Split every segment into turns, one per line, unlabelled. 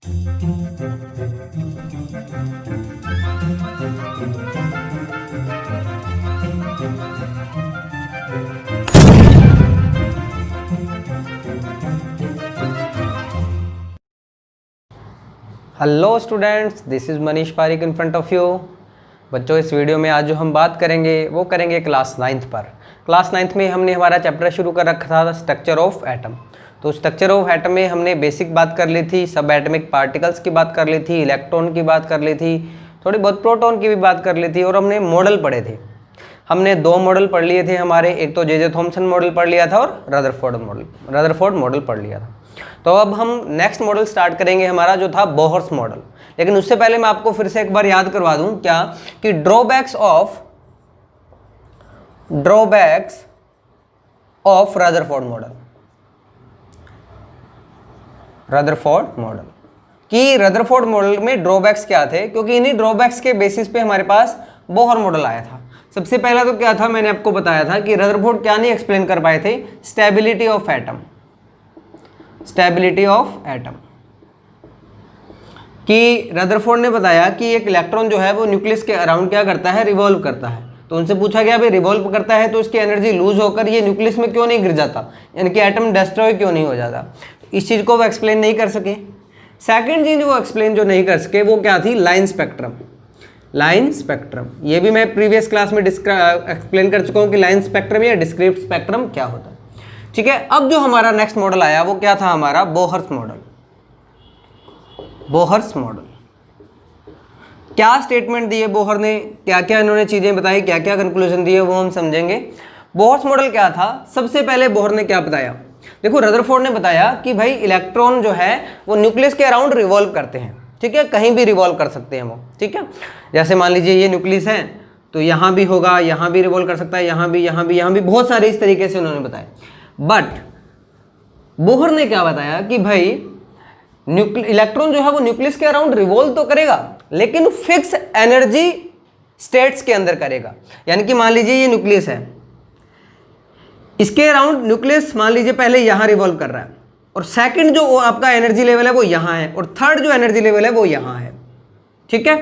Hello students, this is Manish Pareek in front of you. बच्चों, इस video में आज जो हम बात करेंगे वो करेंगे क्लास 9th पर। क्लास 9th में हमने हमारा चैप्टर शुरू कर रखा था स्ट्रक्चर ऑफ एटम। तो स्ट्रक्चर ऑफ एटम में हमने बेसिक बात कर ली थी, सब एटमिक पार्टिकल्स की बात कर ली थी, इलेक्ट्रॉन की बात कर ली थी, थोड़ी बहुत प्रोटॉन की भी बात कर ली थी, और हमने मॉडल पढ़े थे। हमने 2 मॉडल पढ़ लिए थे हमारे, एक तो जे थॉमसन मॉडल पढ़ लिया था और रदरफोर्ड मॉडल पढ़ लिया था। तो अब हम नेक्स्ट मॉडल स्टार्ट करेंगे हमारा जो था बोहर्स मॉडल। लेकिन उससे पहले मैं आपको फिर से एक बार याद करवा दूं क्या कि ड्रॉबैक्स ऑफ रदरफोर्ड मॉडल कि रदरफोर्ड मॉडल में ड्रॉबैक्स क्या थे, क्योंकि इन्हीं ड्रॉबैक्स के बेसिस पे हमारे पास बोहर मॉडल आया था। सबसे पहला तो क्या था, मैंने आपको बताया था कि रदरफोर्ड क्या नहीं एक्सप्लेन कर पाए थे, स्टेबिलिटी ऑफ एटम कि रदरफोर्ड ने बताया कि एक इलेक्ट्रॉन जो है वो न्यूक्लियस के अराउंड क्या करता है, रिवॉल्व करता है। तो उनसे पूछा गया भाई रिवॉल्व करता है तो इसकी एनर्जी लूज होकर ये न्यूक्लियस में क्यों नहीं गिर जाता, यानी कि एटम डिस्ट्रॉय क्यों नहीं हो जाता। तो इस चीज़ को वो एक्सप्लेन नहीं कर सके। सेकेंड चीज वो एक्सप्लेन जो नहीं कर सके वो क्या थी, लाइन स्पेक्ट्रम। ये भी मैं प्रीवियस क्लास में एक्सप्लेन कर चुका हूँ कि लाइन स्पेक्ट्रम या डिस्क्रीट स्पेक्ट्रम क्या होता है। ठीक है, अब जो हमारा नेक्स्ट मॉडल आया वो क्या था, हमारा बोहर्स मॉडल। क्या स्टेटमेंट दिए बोहर ने, क्या क्या इन्होंने चीजें बताई, क्या क्या कंक्लूजन दिए, वो हम समझेंगे। बोहर्स मॉडल क्या था, सबसे पहले बोहर ने क्या बताया, देखो रदरफोर्ड ने बताया कि भाई इलेक्ट्रॉन जो है वो न्यूक्लियस के अराउंड रिवॉल्व करते हैं। ठीक है, कहीं भी रिवॉल्व कर सकते हैं वो। ठीक है, जैसे मान लीजिए ये न्यूक्लियस है तो यहाँ भी होगा, यहाँ भी रिवॉल्व कर सकता है, यहाँ भी, बहुत सारे इस तरीके से उन्होंने बताया। बट बोहर ने क्या बताया कि भाई इलेक्ट्रॉन जो है वो न्यूक्लियस के अराउंड रिवॉल्व तो करेगा लेकिन फिक्स एनर्जी स्टेट्स के अंदर करेगा। यानी कि मान लीजिए ये न्यूक्लियस है, इसके अराउंड न्यूक्लियस मान लीजिए पहले यहां रिवॉल्व कर रहा है, और सेकंड जो आपका एनर्जी लेवल है वो यहां है, और थर्ड जो एनर्जी लेवल है वो यहां है। ठीक है,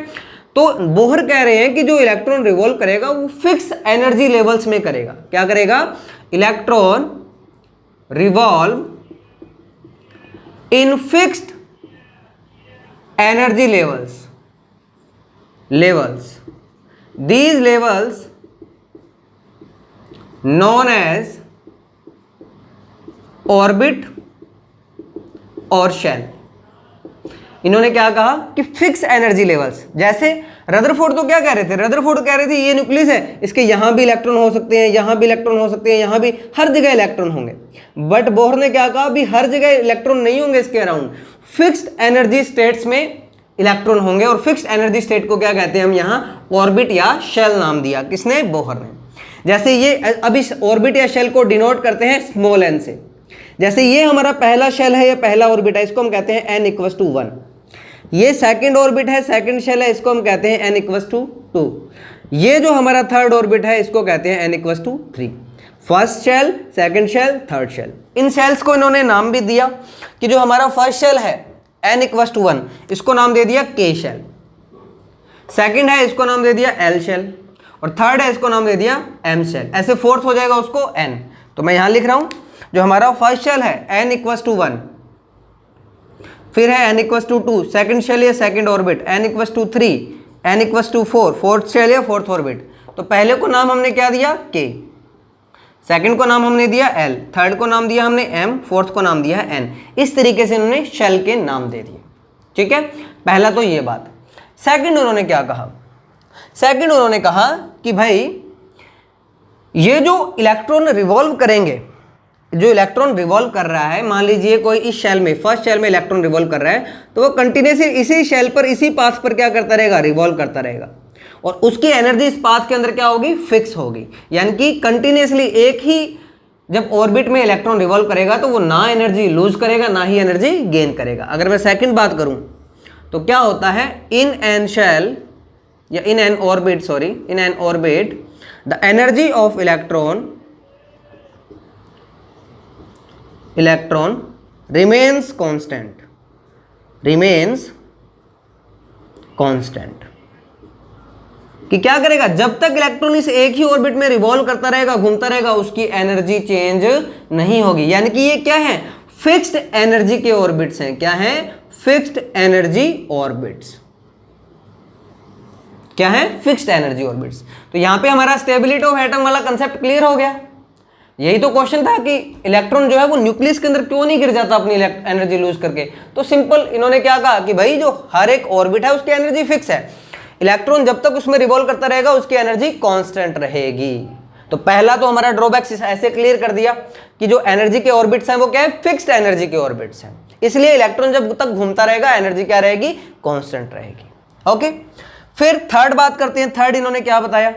तो बोहर कह रहे हैं कि जो इलेक्ट्रॉन रिवॉल्व करेगा वो फिक्स एनर्जी लेवल्स में करेगा। क्या करेगा, electron revolve in fixed energy levels. These levels known as orbit और शेल। इन्होंने क्या कहा कि फिक्स एनर्जी लेवल्स। जैसे रदरफोर्ड तो क्या कह रहे थे, रदरफोर्ड कह रहे थे ये न्यूक्लियस है, इसके यहां भी इलेक्ट्रॉन हो सकते हैं, यहां भी इलेक्ट्रॉन हो सकते हैं, यहां भी, हर जगह इलेक्ट्रॉन होंगे। बट बोहर ने क्या कहा, भी हर जगह इलेक्ट्रॉन नहीं होंगे इसके अराउंड, फिक्स्ड एनर्जी स्टेट्स में इलेक्ट्रॉन होंगे। और फिक्स्ड एनर्जी स्टेट को क्या कहते हैं हम यहाँ, ऑर्बिट या शेल नाम दिया, किसने, बोहर ने। जैसे ये अब इस ऑर्बिट या शेल को डिनोट करते हैं स्मॉल एन से। जैसे ये हमारा पहला शेल है या पहला ऑर्बिट है, इसको हम कहते हैं n=1। ये सेकंड ऑर्बिट है, सेकंड शेल है, इसको हम कहते हैं n=2। ये जो हमारा थर्ड ऑर्बिट है इसको कहते हैं n=3। First shell, second shell, third shell. इन शेल्स को इन्होंने नाम भी दिया कि जो हमारा फर्स्ट शेल है n=1, इसको नाम दे दिया k शेल, सेकंड है इसको नाम दे दिया l शेल, और थर्ड है इसको नाम दे दिया m शेल। ऐसे फोर्थ हो जाएगा उसको n। तो मैं यहां लिख रहा हूं, जो हमारा फर्स्ट शेल है n=1, फिर है n=2, सेकंड शेल या second orbit n=3, n=4, fourth shell या फोर्थ ऑर्बिट। तो पहले को नाम हमने क्या दिया, k, सेकंड को नाम हमने दिया l, थर्ड को नाम दिया हमने m, फोर्थ को नाम दिया है n। इस तरीके से इन्होंने शेल के नाम दे दिए। ठीक है, पहला तो ये बात। सेकंड उन्होंने क्या कहा, सेकंड उन्होंने कहा कि भाई ये जो इलेक्ट्रॉन रिवॉल्व करेंगे, जो इलेक्ट्रॉन रिवॉल्व कर रहा है, मान लीजिए कोई इस शेल में, फर्स्ट शेल में इलेक्ट्रॉन रिवॉल्व कर रहा है, तो वो कंटिन्यूसली इसी शेल पर, इसी पाथ पर क्या करता रहेगा, रिवॉल्व करता रहेगा। और उसकी एनर्जी इस पाथ के अंदर क्या होगी, फिक्स होगी। यानी कि कंटिन्यूसली एक ही जब ऑर्बिट में इलेक्ट्रॉन रिवॉल्व करेगा तो वो ना एनर्जी लूज करेगा ना ही एनर्जी गेन करेगा। अगर मैं सेकंड बात करूं तो क्या होता है, इन एन शेल या in an orbit the energy of electron remains remains constant. कि क्या करेगा, जब तक इलेक्ट्रॉन इस एक ही ऑर्बिट में रिवॉल्व करता रहेगा, घूमता रहेगा, उसकी एनर्जी चेंज नहीं होगी। यानी कि ये क्या है, फिक्स्ड एनर्जी के ऑर्बिट्स हैं। क्या है, फिक्स्ड एनर्जी ऑर्बिट्स। क्या है, फिक्स्ड एनर्जी ऑर्बिट्स। तो यहां पे हमारा स्टेबिलिटी ऑफ एटम वाला कंसेप्ट क्लियर हो गया। यही तो क्वेश्चन था कि इलेक्ट्रॉन जो है वो न्यूक्लियस के अंदर क्यों नहीं गिर जाता अपनी एनर्जी लूज करके। तो सिंपल इन्होंने क्या कहा कि भाई जो हर एक ऑर्बिट है उसकी एनर्जी फिक्स है, इलेक्ट्रॉन जब तक उसमें रिवॉल्व करता रहेगा उसकी एनर्जी कांस्टेंट रहेगी। तो पहला तो हमारा ड्रॉबैक्स ऐसे क्लियर कर दिया कि जो एनर्जी के ऑर्बिट्स हैं वो क्या है, फिक्स्ड एनर्जी के ऑर्बिट्स हैं, इसलिए इलेक्ट्रॉन जब तक घूमता रहेगा एनर्जी क्या रहेगी, कांस्टेंट रहेगी। ओके, फिर थर्ड बात करते हैं। थर्ड इन्होंने क्या बताया,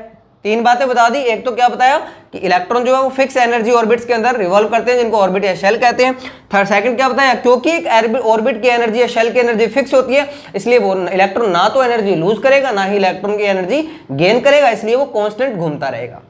तीन बातें बता दी। एक तो क्या बताया कि इलेक्ट्रॉन जो है वो फिक्स एनर्जी ऑर्बिट्स के अंदर रिवॉल्व करते हैं, जिनको ऑर्बिट या शेल कहते हैं। थर्ड सेकंड क्या बताया, क्योंकि एक ऑर्बिट की एनर्जी या शेल की एनर्जी फिक्स होती है, इसलिए वो इलेक्ट्रॉन ना तो एनर्जी लूज करेगा ना ही इलेक्ट्रॉन की एनर्जी गेन करेगा, इसलिए वो कांस्टेंट घूमता रहेगा।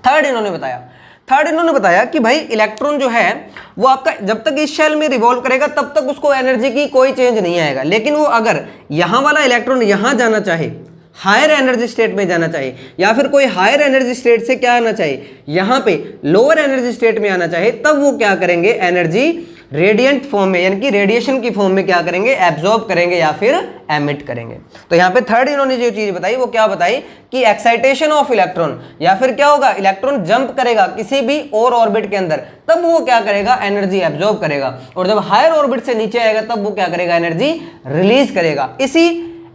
थर्ड इन्होंने बताया कि भाई इलेक्ट्रॉन जो है वो आपका जब तक इस शेल में रिवॉल्व करेगा तब तक उसको एनर्जी की कोई चेंज नहीं आएगा, लेकिन वो अगर यहां वाला इलेक्ट्रॉन यहां जाना चाहे, हायर एनर्जी स्टेट में जाना चाहिए, या फिर कोई हायर एनर्जी स्टेट से क्या आना चाहिए, यहां पे लोअर एनर्जी स्टेट में आना चाहिए, तब वो क्या करेंगे, एनर्जी रेडिएंट फॉर्म में यानी कि रेडिएशन की फॉर्म में क्या करेंगे, एब्जॉर्ब करेंगे या फिर एमिट करेंगे। तो यहाँ पे थर्ड इन्होंने जो चीज बताई वो क्या बताई कि एक्साइटेशन ऑफ इलेक्ट्रॉन, या फिर क्या होगा, इलेक्ट्रॉन जंप करेगा किसी भी और ऑर्बिट के अंदर, तब वो क्या करेगा, एनर्जी एब्जॉर्ब करेगा, और जब हायर ऑर्बिट से नीचे आएगा तब वो क्या करेगा, एनर्जी रिलीज करेगा। इसी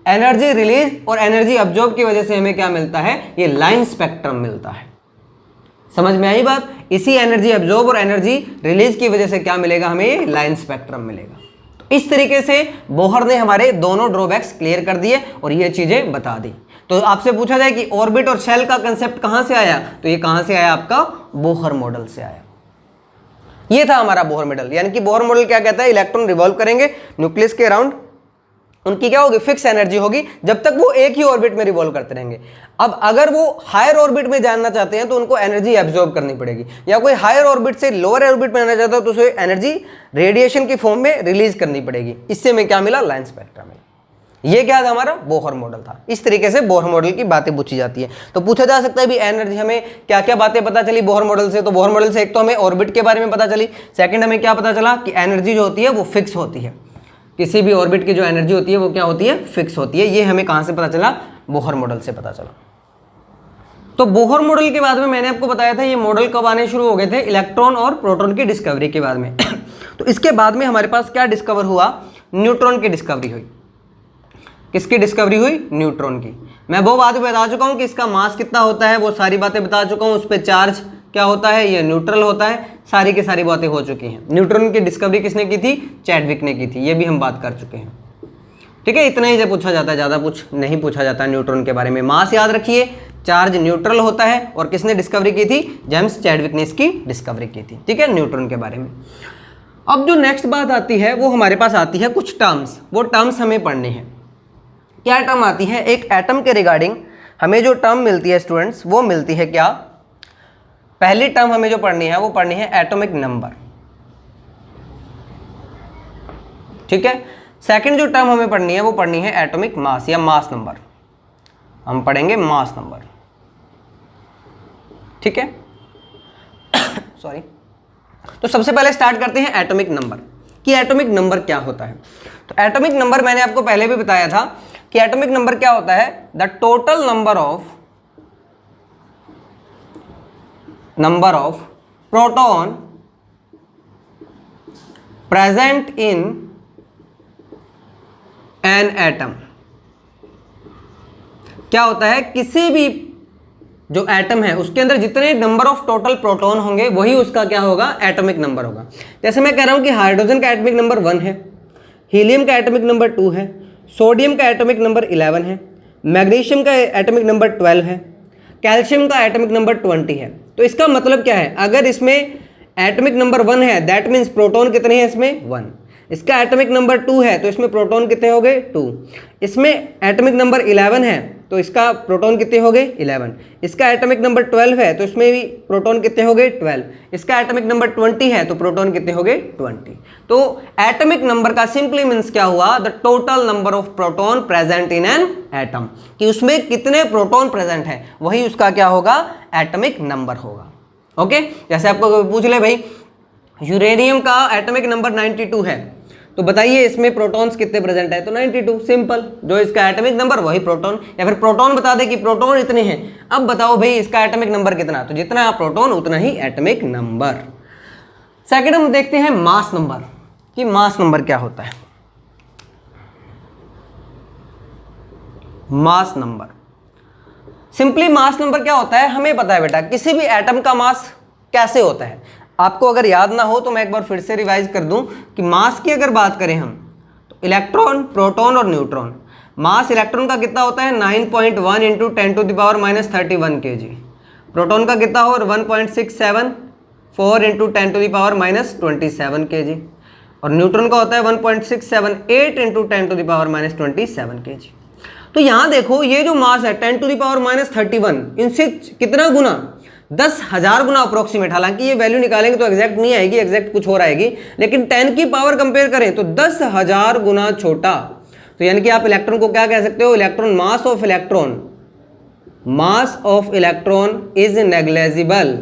एनर्जी रिलीज और एनर्जी अब्जॉर्ब की वजह से हमें क्या मिलता है, ये लाइन स्पेक्ट्रम मिलता है। समझ में आई बात, इसी एनर्जी अब्जॉर्ब और एनर्जी रिलीज की वजह से क्या मिलेगा, हमें ये लाइन स्पेक्ट्रम मिलेगा। तो इस तरीके से बोहर ने हमारे दोनों ड्रॉबैक्स क्लियर कर दिए और ये चीजें बता दी। तो आपसे पूछा जाए कि ऑर्बिट और शेल का कंसेप्ट कहां से आया, तो ये कहां से आया, आपका बोहर मॉडल से आया। ये था हमारा बोहर मॉडल। यानी कि बोहर मॉडल क्या कहता है, इलेक्ट्रॉन रिवॉल्व करेंगे न्यूक्लियस के अराउंड, उनकी क्या होगी, फिक्स एनर्जी होगी, जब तक वो एक ही ऑर्बिट में रिवॉल्व करते रहेंगे। अब अगर वो हायर ऑर्बिट में जानना चाहते हैं तो उनको एनर्जी एब्जॉर्ब करनी पड़ेगी, या कोई हायर ऑर्बिट से लोअर ऑर्बिट में आना चाहता है तो उसे एनर्जी रेडिएशन की फॉर्म में रिलीज करनी पड़ेगी। इससे हमें क्या मिला, लाइन स्पेक्ट्रम मिला। ये क्या था, हमारा बोहर मॉडल था। इस तरीके से बोहर मॉडल की बातें पूछी जाती है। तो पूछा जा सकता है भी एनर्जी, हमें क्या क्या बातें पता चली बोहर मॉडल से। तो बोहर मॉडल से एक तो हमें ऑर्बिट के बारे में पता चली, सेकंड हमें क्या पता चला कि एनर्जी जो होती है वो फिक्स होती है, किसी भी ऑर्बिट की जो एनर्जी होती है वो क्या होती है, फिक्स होती है। ये हमें कहां से पता चला, बोहर मॉडल से पता चला। तो बोहर मॉडल के बाद में मैंने आपको बताया था ये मॉडल कब आने शुरू हो गए थे, इलेक्ट्रॉन और प्रोटॉन की डिस्कवरी के बाद में। तो इसके बाद में हमारे पास क्या डिस्कवर हुआ, न्यूट्रॉन की डिस्कवरी हुई। किसकी डिस्कवरी हुई, न्यूट्रॉन की। मैं वो बात बता चुका हूं कि इसका मास कितना होता है, वो सारी बातें बता चुका हूं। उस पर चार्ज क्या होता है, ये न्यूट्रल होता है, सारी की सारी बातें हो चुकी हैं। न्यूट्रॉन की डिस्कवरी किसने की थी, चैडविक ने की थी, ये भी हम बात कर चुके हैं। ठीक है, इतना ही जब पूछा जाता है, ज़्यादा कुछ नहीं पूछा जाता न्यूट्रॉन के बारे में। मास याद रखिए, चार्ज न्यूट्रल होता है, और किसने डिस्कवरी की थी, जेम्स चैडविक ने इसकी डिस्कवरी की थी। ठीक है, न्यूट्रॉन के बारे में। अब जो नेक्स्ट बात आती है वो हमारे पास आती है कुछ टर्म्स, वो टर्म्स हमें पढ़नी है। क्या टर्म आती है, एक एटम के रिगार्डिंग हमें जो टर्म मिलती है स्टूडेंट्स, वो मिलती है क्या, पहली टर्म हमें जो पढ़नी है वो पढ़नी है एटॉमिक नंबर। ठीक है, सेकंड जो टर्म हमें पढ़नी है वो पढ़नी है एटॉमिक मास या मास नंबर। हम पढ़ेंगे मास नंबर। ठीक है, सॉरी। तो सबसे पहले स्टार्ट करते हैं एटॉमिक नंबर, कि एटॉमिक नंबर क्या होता है। तो एटॉमिक नंबर मैंने आपको पहले भी बताया था कि एटॉमिक नंबर क्या होता है, the total number of proton present in an atom. क्या होता है, किसी भी जो एटम है उसके अंदर जितने नंबर ऑफ टोटल प्रोटॉन होंगे वही उसका क्या होगा, एटॉमिक नंबर होगा। जैसे मैं कह रहा हूं कि हाइड्रोजन का एटॉमिक नंबर 1 है, हीलियम का एटॉमिक नंबर 2 है, सोडियम का एटॉमिक नंबर 11 है, मैग्नीशियम का एटॉमिक नंबर 12 है, कैल्शियम का एटॉमिक नंबर 20 है। तो इसका मतलब क्या है, अगर इसमें एटॉमिक नंबर 1 है दैट मीन्स प्रोटॉन कितने हैं इसमें, 1। इसका एटॉमिक नंबर 2 है तो इसमें प्रोटॉन कितने हो गए, 2। इसमें एटॉमिक नंबर 11 है तो इसका प्रोटॉन कितने हो गए 11। इसका एटॉमिक नंबर 12 है तो इसमें भी प्रोटॉन कितने हो गए 12। इसका एटॉमिक नंबर 20 है तो प्रोटॉन कितने हो गए 20। तो एटॉमिक नंबर का सिंपली मीन्स क्या हुआ, the total number of proton present in an atom, कि उसमें कितने प्रोटॉन प्रेजेंट है वही उसका क्या होगा, एटॉमिक नंबर होगा। ओके, जैसे आपको पूछ ले भाई यूरेनियम का एटॉमिक नंबर 92 है तो बताइए इसमें प्रोटॉन्स कितने प्रेजेंट है, तो 92, सिंपल, जो इसका एटॉमिक नंबर वही प्रोटॉन, या फिर प्रोटॉन बता दे कि प्रोटॉन इतने हैं, अब बताओ भाई इसका एटॉमिक नंबर कितना, तो जितना प्रोटॉन उतना ही एटॉमिक नंबर। सेकंड हम देखते हैं मास नंबर, कि मास नंबर क्या होता है। Mass number, simply mass number क्या होता है हमें पता है बेटा, किसी भी एटम का मास कैसे होता है। आपको अगर याद ना हो तो मैं एक बार फिर से रिवाइज कर दूं कि मास की अगर बात करें हम तो इलेक्ट्रॉन, प्रोटॉन और न्यूट्रॉन। मास इलेक्ट्रॉन का कितना होता है 9.1 इंटू 10⁻³ kg। प्रोटॉन का कितना हो 1.674 इंटू 10⁻27 kg। और न्यूट्रॉन का होता है 1.678 इंटू 10⁻27 kg। तो यहाँ देखो ये जो मास है 10⁻31 इनसे कितना गुना, 10,000 गुना अप्रोक्सीमेट। हालांकि ये वैल्यू निकालेंगे तो एग्जैक्ट नहीं आएगी, एग्जैक्ट कुछ और आएगी, लेकिन 10 की पावर कंपेयर करें तो 10,000 गुना छोटा। तो यानी कि आप इलेक्ट्रॉन को क्या कह सकते हो, electron, mass of electron, mass of electron is negligible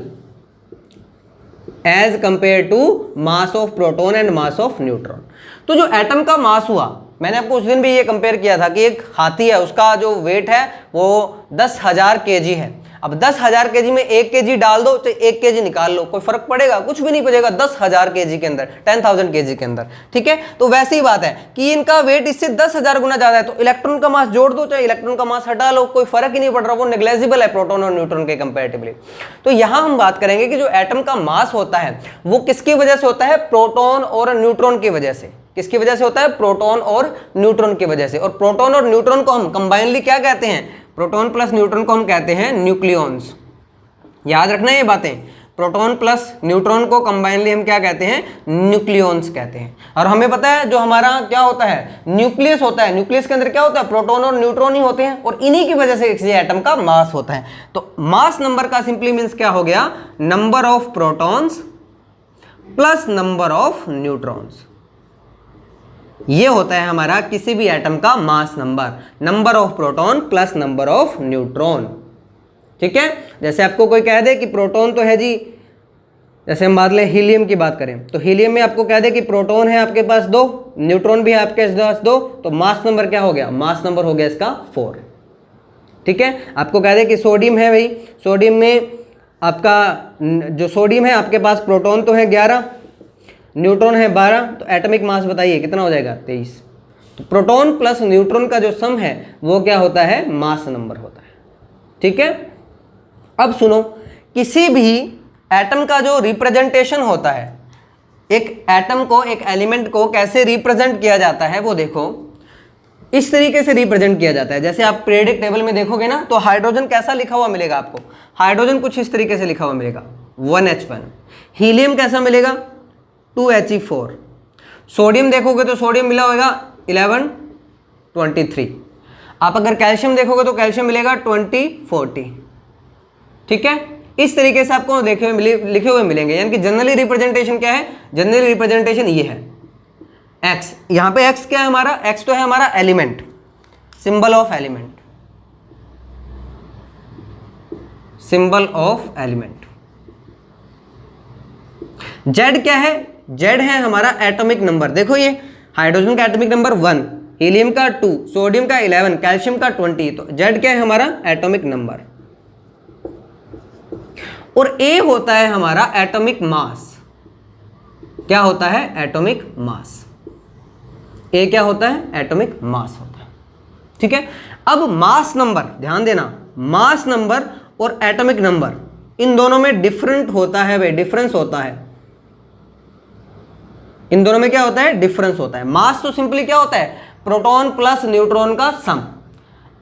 as compare to mass of proton and mass of neutron. तो जो एटम का मास हुआ, मैंने आपको उस दिन भी ये कंपेयर किया था कि एक हाथी है उसका जो वेट है वो 10,000 kg है। अब 10,000 kg में 1 kg डाल दो तो 1 kg निकाल लो, कोई फर्क पड़ेगा, कुछ भी नहीं पड़ेगा 10,000 kg के अंदर, 10,000 kg के अंदर, ठीक है। तो वैसी ही बात है कि इनका वेट इससे 10,000 गुना ज्यादा है, तो इलेक्ट्रॉन का मास जोड़ दो चाहे इलेक्ट्रॉन का मास हटा लो, कोई फर्क ही नहीं पड़ रहा, वो नेग्लेजिबल है प्रोटॉन और न्यूट्रॉन के कंपेरेटिवली। तो यहां हम बात करेंगे कि जो एटम का मास होता है वो किसकी वजह से होता है, प्रोटॉन और न्यूट्रॉन की वजह से। किसकी वजह से होता है, प्रोटॉन और न्यूट्रॉन की वजह से। और प्रोटॉन और न्यूट्रॉन को हम कंबाइनली क्या कहते हैं, प्रोटॉन प्लस न्यूट्रॉन को हम कहते हैं न्यूक्लियॉन्स। याद रखना ये बातें, प्रोटॉन प्लस न्यूट्रॉन को कंबाइनली हम क्या कहते हैं, न्यूक्लियॉन्स कहते हैं। और हमें पता है जो हमारा क्या होता है, न्यूक्लियस होता है, न्यूक्लियस के अंदर क्या होता है, प्रोटॉन और न्यूट्रॉन ही होते हैं, और इन्हीं की वजह से किसी एटम का मास होता है। तो मास नंबर का सिंपली मीन्स क्या हो गया, number of protons plus number of neutrons. ये होता है हमारा किसी भी एटम का mass number, number of proton plus number of neutron, ठीक है। जैसे आपको कोई कह दे कि प्रोटॉन तो है जी, जैसे हम बात लें हीलियम की बात करें तो हीलियम में आपको कह दे कि प्रोटॉन है आपके पास 2, न्यूट्रॉन भी है आपके पास 2, तो मास नंबर क्या हो गया, मास नंबर हो गया इसका 4, ठीक है। आपको कह दे कि सोडियम है भाई, सोडियम में आपका जो सोडियम है आपके पास प्रोटॉन तो है 11, न्यूट्रॉन है 12, तो एटॉमिक मास बताइए कितना हो जाएगा 23। तो प्रोटॉन प्लस न्यूट्रॉन का जो सम है वो क्या होता है, मास नंबर होता है, ठीक है। अब सुनो, किसी भी एटम का जो रिप्रेजेंटेशन होता है, एक एटम को, एक एलिमेंट को कैसे रिप्रेजेंट किया जाता है वो देखो, इस तरीके से रिप्रेजेंट किया जाता है। जैसे आप पीरियोडिक टेबल में देखोगे ना तो हाइड्रोजन कैसा लिखा हुआ मिलेगा आपको, हाइड्रोजन कुछ इस तरीके से लिखा हुआ मिलेगा 1H1। हीलियम कैसा मिलेगा 2He4। सोडियम देखोगे तो सोडियम मिला होगा 1123। आप अगर कैल्शियम देखोगे तो कैल्शियम मिलेगा 2040, ठीक है। इस तरीके से आपको लिखे हुए मिलेंगे। यानी कि जनरली रिप्रेजेंटेशन क्या है, जनरली रिप्रेजेंटेशन ये है एक्स। यहाँ पे एक्स क्या है हमारा, एक्स तो है हमारा element, symbol of element, symbol of element. Z क्या है, जेड है हमारा एटॉमिक नंबर। देखो ये हाइड्रोजन का एटॉमिक नंबर 1, हीलियम का 2, सोडियम का 11, कैल्शियम का 20, तो जेड क्या है हमारा एटॉमिक नंबर। और ए होता है हमारा एटॉमिक मास। क्या होता है, एटॉमिक मास। ए क्या होता है, एटॉमिक मास होता है, ठीक है। अब मास नंबर ध्यान देना, मास नंबर और एटॉमिक नंबर इन दोनों में डिफरेंट होता है भाई, डिफरेंस होता है। इन दोनों में क्या होता है, डिफरेंस होता है। मास तो सिंपली क्या होता है, प्रोटॉन प्लस न्यूट्रॉन का सम।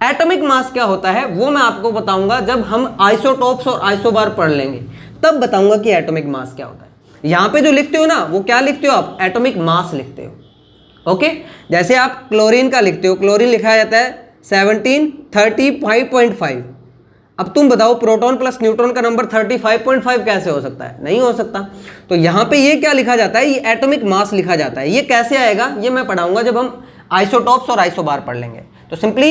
एटॉमिक मास क्या होता है वो मैं आपको बताऊंगा जब हम आइसोटोप्स और आइसोबार पढ़ लेंगे, तब बताऊंगा कि एटॉमिक मास क्या होता है। यहां पे जो लिखते हो ना वो क्या लिखते हो आप, एटॉमिक मास लिखते हो, ओके। जैसे आप क्लोरीन का लिखते हो, क्लोरीन लिखा जाता है 17, 35.5। अब तुम बताओ प्रोटॉन प्लस न्यूट्रॉन का नंबर 35.5 कैसे हो सकता है? नहीं हो सकता। तो यहाँ पे ये क्या लिखा जाता है? ये एटॉमिक मास लिखा जाता है। ये कैसे आएगा ये मैं पढ़ाऊंगा जब हम आइसोटॉप्स और आइसोबार पढ़ लेंगे। तो सिंपली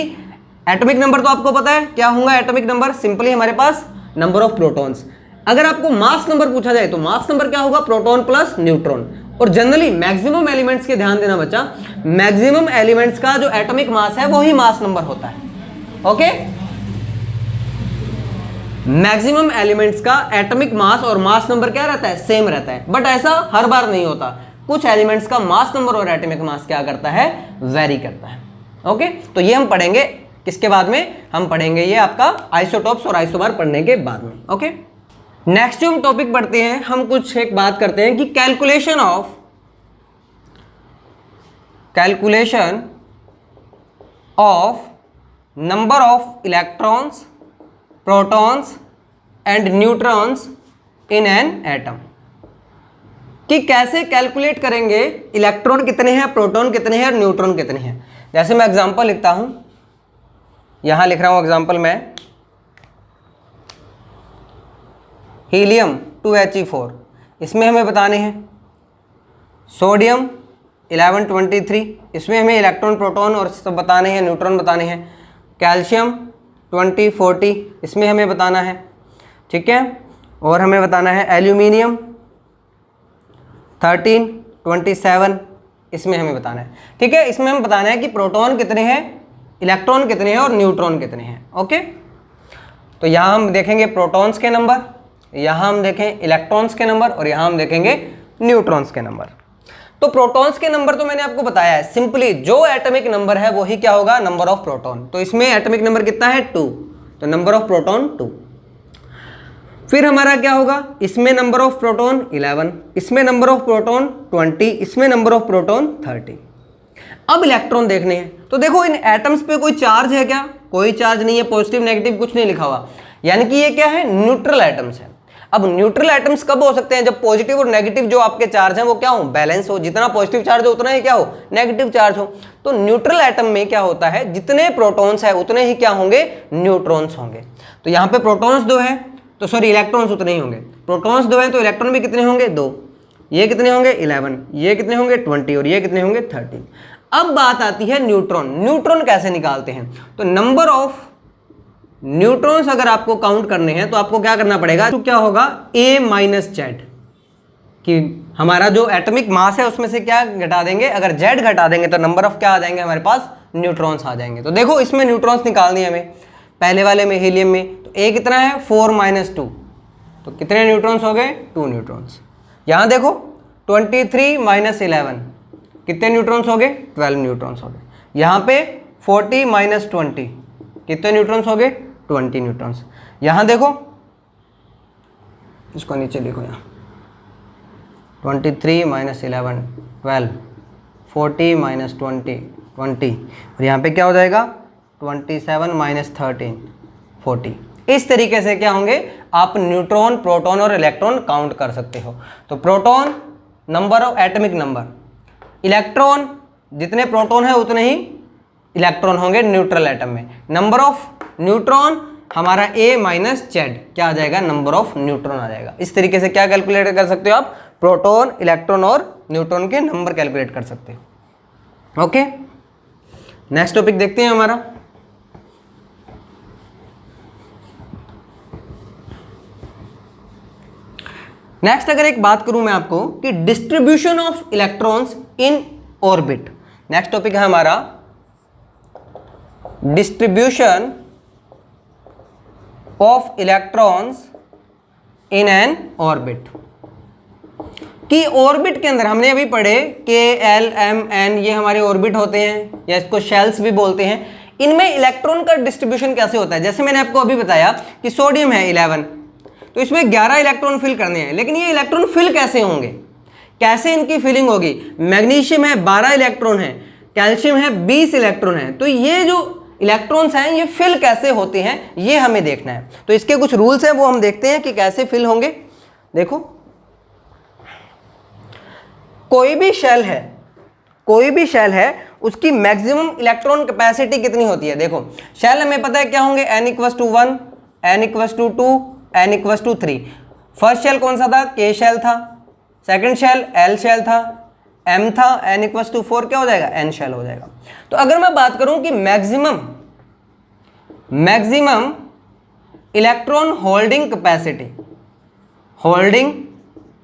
एटॉमिक नंबर तो आपको पता है क्या होगा। एटॉमिक नंबर सिंपली हमारे पास नंबर ऑफ प्रोटॉन्स। अगर आपको मास नंबर पूछा जाए तो मास नंबर क्या होगा? Proton plus neutron. और जनरली मैक्सिमम एलिमेंट्स के ध्यान देना बच्चा, मैक्सिमम एलिमेंट्स का जो एटॉमिक मास है वही मास नंबर होता है। ओके, मैक्सिमम एलिमेंट्स का एटॉमिक मास और मास नंबर क्या रहता है? सेम रहता है। बट ऐसा हर बार नहीं होता, कुछ एलिमेंट्स का मास नंबर और एटॉमिक मास क्या करता है? वेरी करता है। ओके, तो ये हम पढ़ेंगे किसके बाद में? हम पढ़ेंगे ये आपका आइसोटॉप्स और आइसोबार पढ़ने के बाद में। ओके, नेक्स्ट जो हम टॉपिक पढ़ते हैं, हम कुछ एक बात करते हैं कि calculation of number of electrons, protons and neutrons in an atom. कि कैसे कैलकुलेट करेंगे इलेक्ट्रॉन कितने हैं, प्रोटॉन कितने हैं और न्यूट्रॉन कितने हैं। जैसे मैं एग्जांपल लिखता हूं, यहां लिख रहा हूं एग्जांपल में, हीलियम 2He4, इसमें हमें बताने हैं। सोडियम 1123, इसमें हमें इलेक्ट्रॉन, प्रोटॉन और सब बताने हैं, न्यूट्रॉन बताने हैं। कैल्शियम 2040, इसमें हमें बताना है। ठीक है, और हमें बताना है एल्यूमिनियम 1327, इसमें हमें बताना है। ठीक है, इसमें हमें बताना है कि प्रोटॉन कितने हैं, इलेक्ट्रॉन कितने हैं और न्यूट्रॉन कितने हैं। ओके, तो यहाँ हम देखेंगे प्रोटॉन्स के नंबर, यहाँ हम देखें इलेक्ट्रॉन्स के नंबर और यहाँ हम देखेंगे न्यूट्रॉन्स के नंबर। तो प्रोटॉन्स के नंबर तो मैंने आपको बताया है, सिंपली जो एटॉमिक नंबर है वही क्या होगा? Number of proton. तो इसमें एटॉमिक नंबर कितना है? 2, तो नंबर ऑफ प्रोटॉन 2। फिर हमारा क्या होगा? इसमें नंबर ऑफ प्रोटॉन 11, इसमें नंबर ऑफ प्रोटॉन 20, इसमें नंबर ऑफ प्रोटॉन 30। अब इलेक्ट्रॉन देखने हैं, तो देखो इन एटम्स पे कोई चार्ज है क्या? कोई चार्ज नहीं है, पॉजिटिव नेगेटिव कुछ नहीं लिखा हुआ, यानी कि ये क्या है? न्यूट्रल एटम्स है। अब न्यूट्रल एटम्स कब हो सकते हैं? जब पॉजिटिव और नेगेटिव जो आपके चार्ज हैं वो क्या हो? बैलेंस हो। जितना पॉजिटिव चार्ज हो उतना ही क्या हो? नेगेटिव चार्ज हो। तो न्यूट्रल एटम में क्या होता है? जितने प्रोटॉन्स है उतने ही क्या होंगे? न्यूट्रॉन्स होंगे। तो यहाँ पे प्रोटॉन्स 2 है, तो सॉरी इलेक्ट्रॉन्स उतने ही होंगे। प्रोटॉन्स 2 हैं तो इलेक्ट्रॉन भी कितने होंगे? 2। ये कितने होंगे? 11, ये कितने होंगे? 20 और ये कितने होंगे? 13। अब बात आती है न्यूट्रॉन। न्यूट्रॉन कैसे निकालते हैं? तो नंबर ऑफ न्यूट्रॉन्स अगर आपको काउंट करने हैं तो आपको क्या करना पड़ेगा? तो क्या होगा? A माइनस जेड, कि हमारा जो एटॉमिक मास है उसमें से क्या घटा देंगे? अगर जेड घटा देंगे तो नंबर ऑफ क्या आ जाएंगे हमारे पास? न्यूट्रॉन्स आ जाएंगे। तो देखो इसमें न्यूट्रॉन्स निकालनी है हमें, पहले वाले में हीलियम में। तो A कितना है? 4 - 2, तो कितने न्यूट्रॉन्स हो गए? 2 न्यूट्रॉन्स। यहाँ देखो 23 - 11, कितने न्यूट्रॉन्स हो गए? 12 न्यूट्रॉन्स हो गए। यहाँ पे 40 - 20, कितने न्यूट्रॉन्स हो गए? 20 न्यूट्रॉन्स। यहाँ देखो, इसको नीचे लिखो, यहाँ 23 - 11 12, 40 - 20 20, और यहाँ पे क्या हो जाएगा? 27 - 13 40। इस तरीके से क्या होंगे? आप न्यूट्रॉन, प्रोटॉन और इलेक्ट्रॉन काउंट कर सकते हो। तो proton number of atomic number, electron जितने प्रोटॉन है उतने ही इलेक्ट्रॉन होंगे न्यूट्रल एटम में। नंबर ऑफ न्यूट्रॉन हमारा A माइनस जेड, क्या आ जाएगा? नंबर ऑफ न्यूट्रॉन आ जाएगा। इस तरीके से क्या कैलकुलेट कर सकते हो आप? प्रोटॉन, इलेक्ट्रॉन और न्यूट्रॉन के नंबर कैलकुलेट कर सकते हो। ओके, नेक्स्ट टॉपिक देखते हैं हमारा। नेक्स्ट अगर एक बात करूं मैं आपको कि distribution of electrons in orbit, next topic है हमारा distribution of electrons in an orbit. कि ऑर्बिट के अंदर हमने अभी पढ़े K, L, M, N, ये हमारे ऑर्बिट होते हैं या इसको शेल्स भी बोलते हैं। इनमें इलेक्ट्रॉन का डिस्ट्रीब्यूशन कैसे होता है? जैसे मैंने आपको अभी बताया कि सोडियम है 11, तो इसमें 11 इलेक्ट्रॉन फिल करने हैं, लेकिन ये इलेक्ट्रॉन फिल कैसे होंगे? कैसे इनकी फिलिंग होगी? मैग्नीशियम है 12 इलेक्ट्रॉन है, कैल्शियम है 20 इलेक्ट्रॉन है, तो ये जो इलेक्ट्रॉन्स हैं ये फिल कैसे होते हैं ये हमें देखना है। तो इसके कुछ रूल्स हैं वो हम देखते हैं कि कैसे फिल होंगे। देखो, कोई भी शेल है कोई भी शेल है उसकी मैक्सिमम इलेक्ट्रॉन कैपेसिटी कितनी होती है। देखो शेल हमें पता है क्या होंगे, n=1, n=2, n=3। First shell कौन सा था, K शेल था। सेकंड शेल L शेल था, M था, n=4 क्या हो जाएगा, N शेल हो जाएगा। तो अगर मैं बात करूं कि maximum electron holding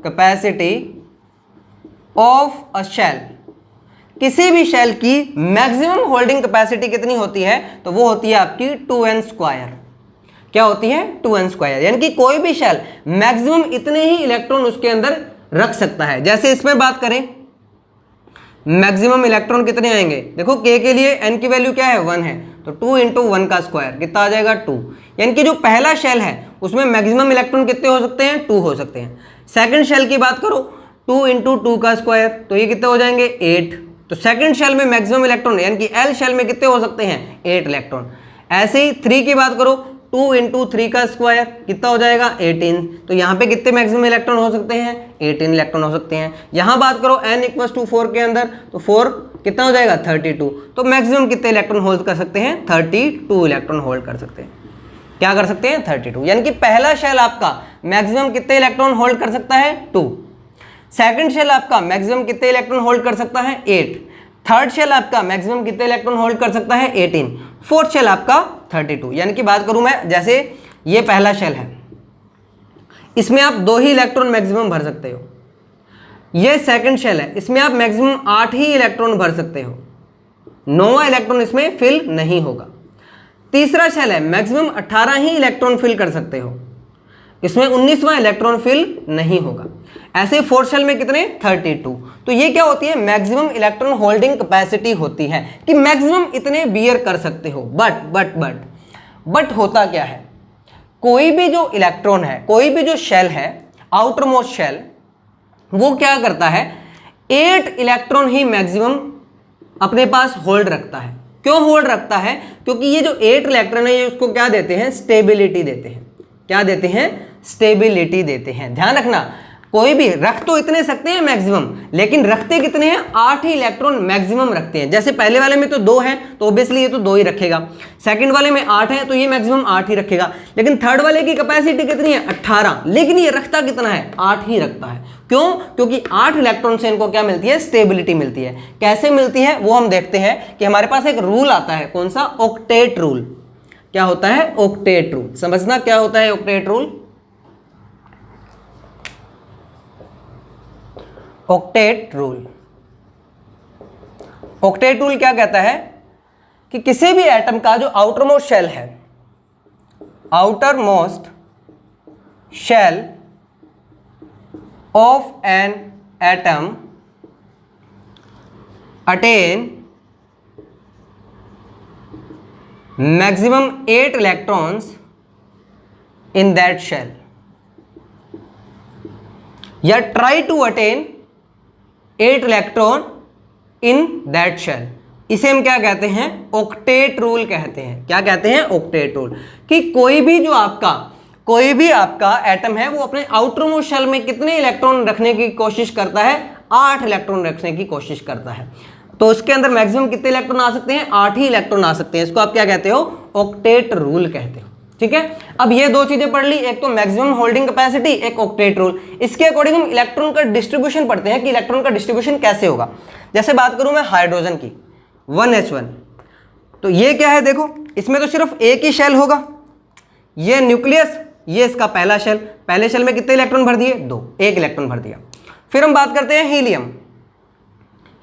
capacity of a shell, किसी भी शेल की मैक्सिमम होल्डिंग कैपेसिटी कितनी होती है, तो वो होती है आपकी 2n²। क्या होती है, 2n²। यानी कि कोई भी शेल मैक्सिमम इतने ही इलेक्ट्रॉन उसके अंदर रख सकता है। जैसे इसमें बात करें मैक्सिमम इलेक्ट्रॉन कितने आएंगे, देखो K के लिए n की वैल्यू क्या है, 1 है, तो 2 × 1 का स्क्वायर कितना आ जाएगा, 2। यानी कि जो पहला शेल है उसमें मैक्सिमम इलेक्ट्रॉन कितने हो सकते हैं, 2 हो सकते हैं। सेकंड शेल की बात करो 2 × 2 का स्क्वायर, तो ये कितने हो जाएंगे, 8। तो सेकंड शेल में मैक्सिमम इलेक्ट्रॉन यानी कि L शेल में कितने हो सकते हैं, 8 इलेक्ट्रॉन। ऐसे ही 3 की बात करो 2 × 3 का स्क्वायर कितना हो जाएगा, 18। तो यहाँ पे कितने मैक्सिमम इलेक्ट्रॉन हो सकते हैं, 18 इलेक्ट्रॉन हो सकते हैं। यहाँ बात करो n=4 के अंदर, तो 4 कितना हो जाएगा, 32। तो मैक्सिमम कितने इलेक्ट्रॉन होल्ड कर सकते हैं, 32 इलेक्ट्रॉन होल्ड कर सकते हैं। क्या कर सकते हैं, 32। यानी कि पहला शेल आपका मैक्सिमम कितने इलेक्ट्रॉन होल्ड कर सकता है, 2। सेकंड शेल आपका मैक्सिमम कितने इलेक्ट्रॉन होल्ड कर सकता है, 8। थर्ड शेल आपका मैक्सिमम कितने इलेक्ट्रॉन होल्ड कर सकता है, 18। फोर्थ शेल आपका 32। यानी कि बात करूं मैं, जैसे ये पहला शेल है, इसमें आप 2 ही इलेक्ट्रॉन मैक्सिमम भर सकते हो। ये सेकंड शेल है, इसमें आप मैक्सिमम 8 ही इलेक्ट्रॉन भर सकते हो, 9वां इलेक्ट्रॉन इसमें फिल नहीं होगा। तीसरा शेल है, मैक्सिमम 18 ही इलेक्ट्रॉन फिल कर सकते हो, इसमें 19वां इलेक्ट्रॉन फिल नहीं होगा। ऐसे फोर्थ शेल में कितने, 32। तो ये क्या होती है, मैक्सिमम इलेक्ट्रॉन होल्डिंग कैपेसिटी होती है कि मैक्सिमम इतने बियर कर सकते हो। बट होता क्या है, कोई भी जो इलेक्ट्रॉन है, कोई भी जो शेल है, आउटर मोस्ट शेल, वो क्या करता है, 8 इलेक्ट्रॉन ही मैक्सिमम अपने पास होल्ड रखता है। क्यों होल्ड रखता है, क्योंकि ये जो 8 इलेक्ट्रॉन है ये उसको क्या देते हैं, स्टेबिलिटी देते हैं। क्या देते हैं, स्टेबिलिटी देते हैं। ध्यान रखना, कोई भी रख तो इतने सकते हैं मैक्सिमम, लेकिन रखते कितने हैं, 8 ही इलेक्ट्रॉन मैक्सिमम रखते हैं। जैसे पहले वाले में तो 2 है, तो ऑब्वियसली ये तो 2 ही रखेगा। सेकंड वाले में 8 है, तो ये मैक्सिमम 8 ही रखेगा। लेकिन थर्ड वाले की कैपेसिटी कितनी है, 18, लेकिन ये रखता कितना है, 8 ही रखता है। क्यों, क्योंकि 8 इलेक्ट्रॉन से इनको क्या मिलती है, स्टेबिलिटी मिलती है। कैसे मिलती है वो हम देखते हैं कि हमारे पास एक रूल आता है, कौन सा, ऑक्टेट रूल। क्या होता है, ऑक्टेट रूल। समझना क्या होता है octet rule. Octet rule, octet rule क्या कहता है कि किसी भी एटम का जो आउटर मोस्ट शेल है, outermost shell of an atom attain maximum 8 electrons in that shell, या try to attain 8 electron in that shell. इसे हम क्या कहते हैं, ऑक्टेट रूल कहते हैं। क्या कहते हैं, ऑक्टेट रूल। कि कोई भी आपका एटम है वो अपने आउटर मोस्ट शेल में कितने इलेक्ट्रॉन रखने की कोशिश करता है, 8 इलेक्ट्रॉन रखने की कोशिश करता है। तो उसके अंदर मैक्सिमम कितने इलेक्ट्रॉन आ सकते हैं, 8 ही इलेक्ट्रॉन आ सकते हैं। इसको आप क्या कहते हो, ऑक्टेट रूल कहते हो। ठीक है, अब ये 2 चीजें पढ़ ली, एक तो मैक्सिमम होल्डिंग कैपेसिटी, एक ऑक्टेट रूल। इसके अकॉर्डिंग हम इलेक्ट्रॉन का डिस्ट्रीब्यूशन पढ़ते हैं कि इलेक्ट्रॉन का डिस्ट्रीब्यूशन कैसे होगा। जैसे बात करूं मैं हाइड्रोजन की, 1s1, तो ये क्या है, देखो इसमें तो सिर्फ एक ही शेल होगा, ये न्यूक्लियस, ये इसका पहला शेल। पहले शेल में कितने इलेक्ट्रॉन भर दिए, 2, 1 इलेक्ट्रॉन भर दिया। फिर हम बात करते हैं हीलियम।